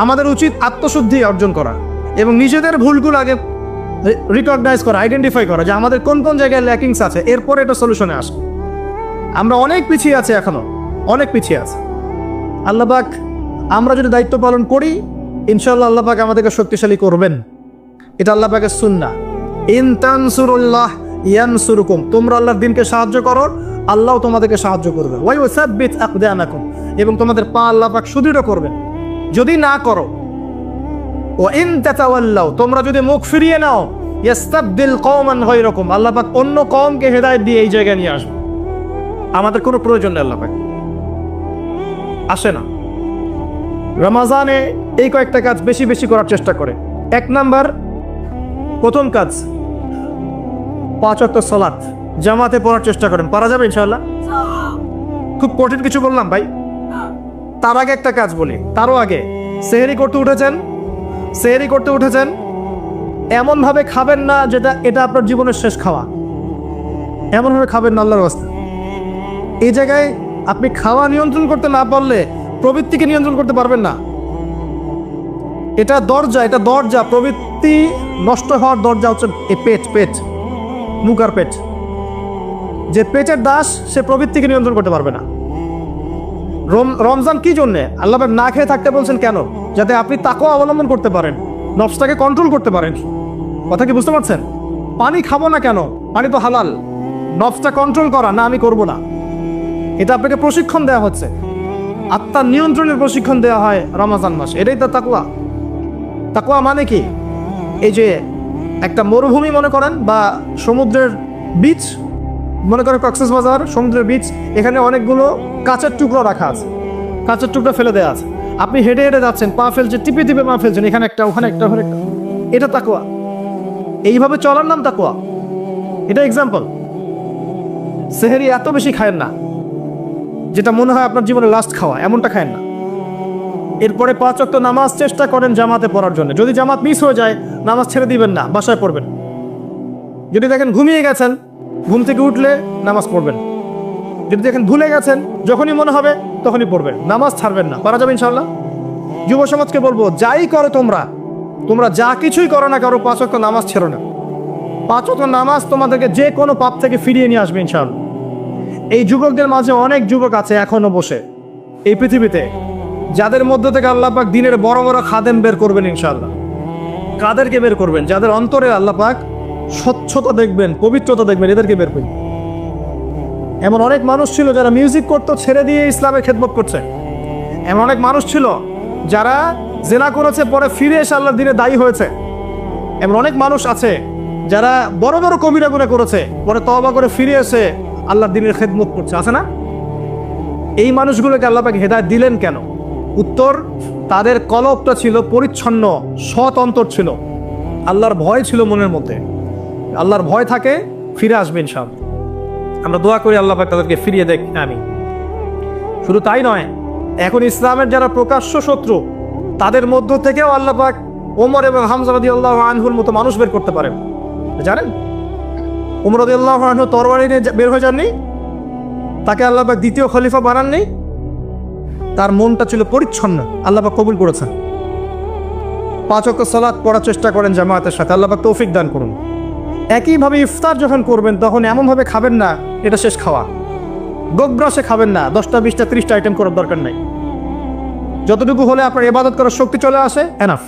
Speaker 1: আমাদের উচিত আত্মশুদ্ধি অর্জন করা এবং নিজেদের ভুলগুলো আগে রিকগনাইজ করা, আইডেন্টিফাই করা যে আমাদের কোন কোন জায়গায় ল্যাকিংস আছে, এরপরে এটা সলিউশনে আসে। আমরা অনেক পিছিয়ে আছি, এখনো অনেক পিছিয়ে আছে। আল্লাহ পাক আমরা যদি দায়িত্ব পালন করি, ইনশাআল্লাহ আল্লাহ পাক আমাদেরকে শক্তিশালী করবেন। এটা আল্লাহ পাকের সুন্নাহ। ইন তানসুরুল্লাহ ইয়ানসুরকুম, তোমরা আল্লাহর দ্বীনকে সাহায্য করো, আল্লাহ তোমাদেরকে সাহায্য করবে। ওয়া ইউসাব্বিত আকদামাকুম, এবং তোমাদের পা আল্লাহ পাক সুদৃঢ় করবেন। যদি না করো, ওয়া ইন তাতাওয়াল্লাও, তোমরা যদি মুখ ফিরিয়ে নাও, ইয়াস্তাবদিল কওমান গায়রাকুম, আল্লাহ পাক অন্য কওমকে হেদায়েত দিয়ে এই জায়গায় নিয়ে আসবে। আমাদের কোনো প্রয়োজন নেই, আল্লাহ পাক আসে না। রমজানে এই কয়েকটা কাজ বেশি বেশি করার চেষ্টা করে। 1 নাম্বার, প্রথম কাজ, 5 ওয়াক্ত সালাত জামাতে পড়ার চেষ্টা করেন। পারা যাবে ইনশাআল্লাহ? খুব কঠিন কিছু বললাম ভাই? তার আগে একটা কাজ বলি, তারও আগে, সেহরি করতে উঠেছেন, এমনভাবে খাবেন না যেটা এটা আপনার জীবনের শেষ খাওয়া। এমনভাবে খাবেন না আল্লাহর রাস্তায়। এই জায়গায় আপনি খাওয়া নিয়ন্ত্রণ করতে না পারলে প্রবৃত্তিকে নিয়ন্ত্রণ করতে পারবেন না। এটা দরজা, প্রবৃত্তি নষ্ট হওয়ার দরজা হচ্ছে এই পেট, মুখ আর পেট। যে পেটের দাস, সে প্রবৃত্তিকে নিয়ন্ত্রণ করতে পারবে না। রমজান কি জন্যে আল্লাহ পাক না খেয়ে থাকতে বলছেন? কেন? যাতে আপনি তাকওয়া অবলম্বন করতে পারেন, নফসটাকে কন্ট্রোল করতে পারেন। কথা কি বুঝতে পারছেন? পানি খাবো না কেন? পানি তো হালাল। নফসটা কন্ট্রোল করা, না আমি করব না, এটা আপনাকে প্রশিক্ষণ দেওয়া হচ্ছে। আত্মার নিয়ন্ত্রণের প্রশিক্ষণ দেওয়া হয় রমজান মাসে। এটাই তো তাকওয়া। তাকওয়া মানে কি? এই যে একটা মরুভূমি মনে করেন, বা সমুদ্রের বিচ মনে করেন, কক্সবাজার সমুদ্রের বিচ, এখানে অনেকগুলো কাঁচের টুকরো রাখা আছে, কাঁচের টুকরো ফেলে দেওয়া আছে। আপনি হেঁটে হেঁটে যাচ্ছেন, পা ফেলছেন, টিপে পা ফেলছেন, এখানে একটা, ওখানে একটা, ওখানে একটা। এটা তাকওয়া। এইভাবে চলার নাম তাকওয়া। এটা এক্সাম্পল। সেহরি এত বেশি খায়েন না যেটা মনে হয় আপনার জীবনে লাস্ট খাওয়া, এমনটা খায়েন না। এরপরে 5 ওয়াক্ত নামাজ চেষ্টা করেন জামাতে পড়ার জন্য। যদি জামাত মিস হয়ে যায়, নামাজ ছেড়ে দিবেন না, বাসায় পড়বেন। যদি দেখেন ঘুমিয়ে গেছেন, ঘুম থেকে উঠলে নামাজ পড়বেন। যদি দেখেন ভুলে গেছেন, যখনই মনে হবে তখনই পড়বেন, নামাজ ছাড়বেন না। পারা যাবে ইনশাআল্লাহ? যুব সমাজকে বলবো, যাই করো তোমরা যা কিছুই করো না কারো, 5 ওয়াক্ত নামাজ ছেড়ো না। 5 ওয়াক্ত নামাজ তোমাদেরকে যে কোনো পাপ থেকে ফিরিয়ে নিয়ে আসবে ইনশাআল্লাহ। এই যুবকদের মাঝে অনেক যুবক আছে এখনো বসে এই পৃথিবীতে, যাদের মধ্য থেকে আল্লাহ পাক দিনের বড় বড় খাদেম বের করবেন ইনশাআল্লাহ। কাদেরকে বের করবেন? যাদের অন্তরে আল্লাহ পাক স্বচ্ছতা দেখবেন, পবিত্রতা দেখবেন, এদেরকে বের করবেন। এমন অনেক মানুষ ছিল যারা মিউজিক করতো, ছেড়ে দিয়ে ইসলামের খেদমত করছে। এমন অনেক মানুষ ছিল যারা জেনা করেছে, পরে ফিরে এসে আল্লাহর দিনে দায়ী হয়েছে। এমন অনেক মানুষ আছে যারা বড় বড় কবিরা গুনাহ করেছে, পরে তওবা করে ফিরে এসে আল্লাহর দিনের খেদমত করছে, আছে না? এই মানুষগুলোকে আল্লাহ পাক হেদায়েত দিলেন কেন? উত্তর, তাদের কলবটা ছিল পরিচ্ছন্ন, সৎ অন্তর ছিল, আল্লাহর ভয় ছিল মনের মধ্যে। আল্লাহর ভয় থাকে, ফিরে আসবে ইনশাআল্লাহ। আমরা দোয়া করি আল্লাহ পাক তাদেরকে ফিরিয়ে দেখ। আমি শুধু তাই নয়, এখন ইসলামের যারা প্রকাশ্য শত্রু, তাদের মধ্য থেকেও আল্লাহ পাক ওমর এবং হামজা রাদিয়াল্লাহু আনহুর মতো মানুষ বের করতে পারেন। জানেন, ওমর রাদিয়াল্লাহু আনহু তরবারি নিয়ে বের হয়ে যাননি, তাকে আল্লাহ পাক দ্বিতীয় খলিফা বানাননি। তার মনটা ছিল পরিচ্ছন্ন, আল্লাহ পাক কবুল করেছেন। 5 ওয়াক্ত সালাত পড়ার চেষ্টা করেন জামাতের সাথে, আল্লাহ পাক তৌফিক দান করুন। একইভাবে ইফতার যখন করবেন, তখন এমনভাবে খাবেন না এটা শেষ খাওয়া। গোগ্রাসে খাবেন না, 10টা 20টা 30টা আইটেম করার দরকার নাই। যতটুকু হলে আপনার ইবাদত করার শক্তি চলে আসে, এনাফ।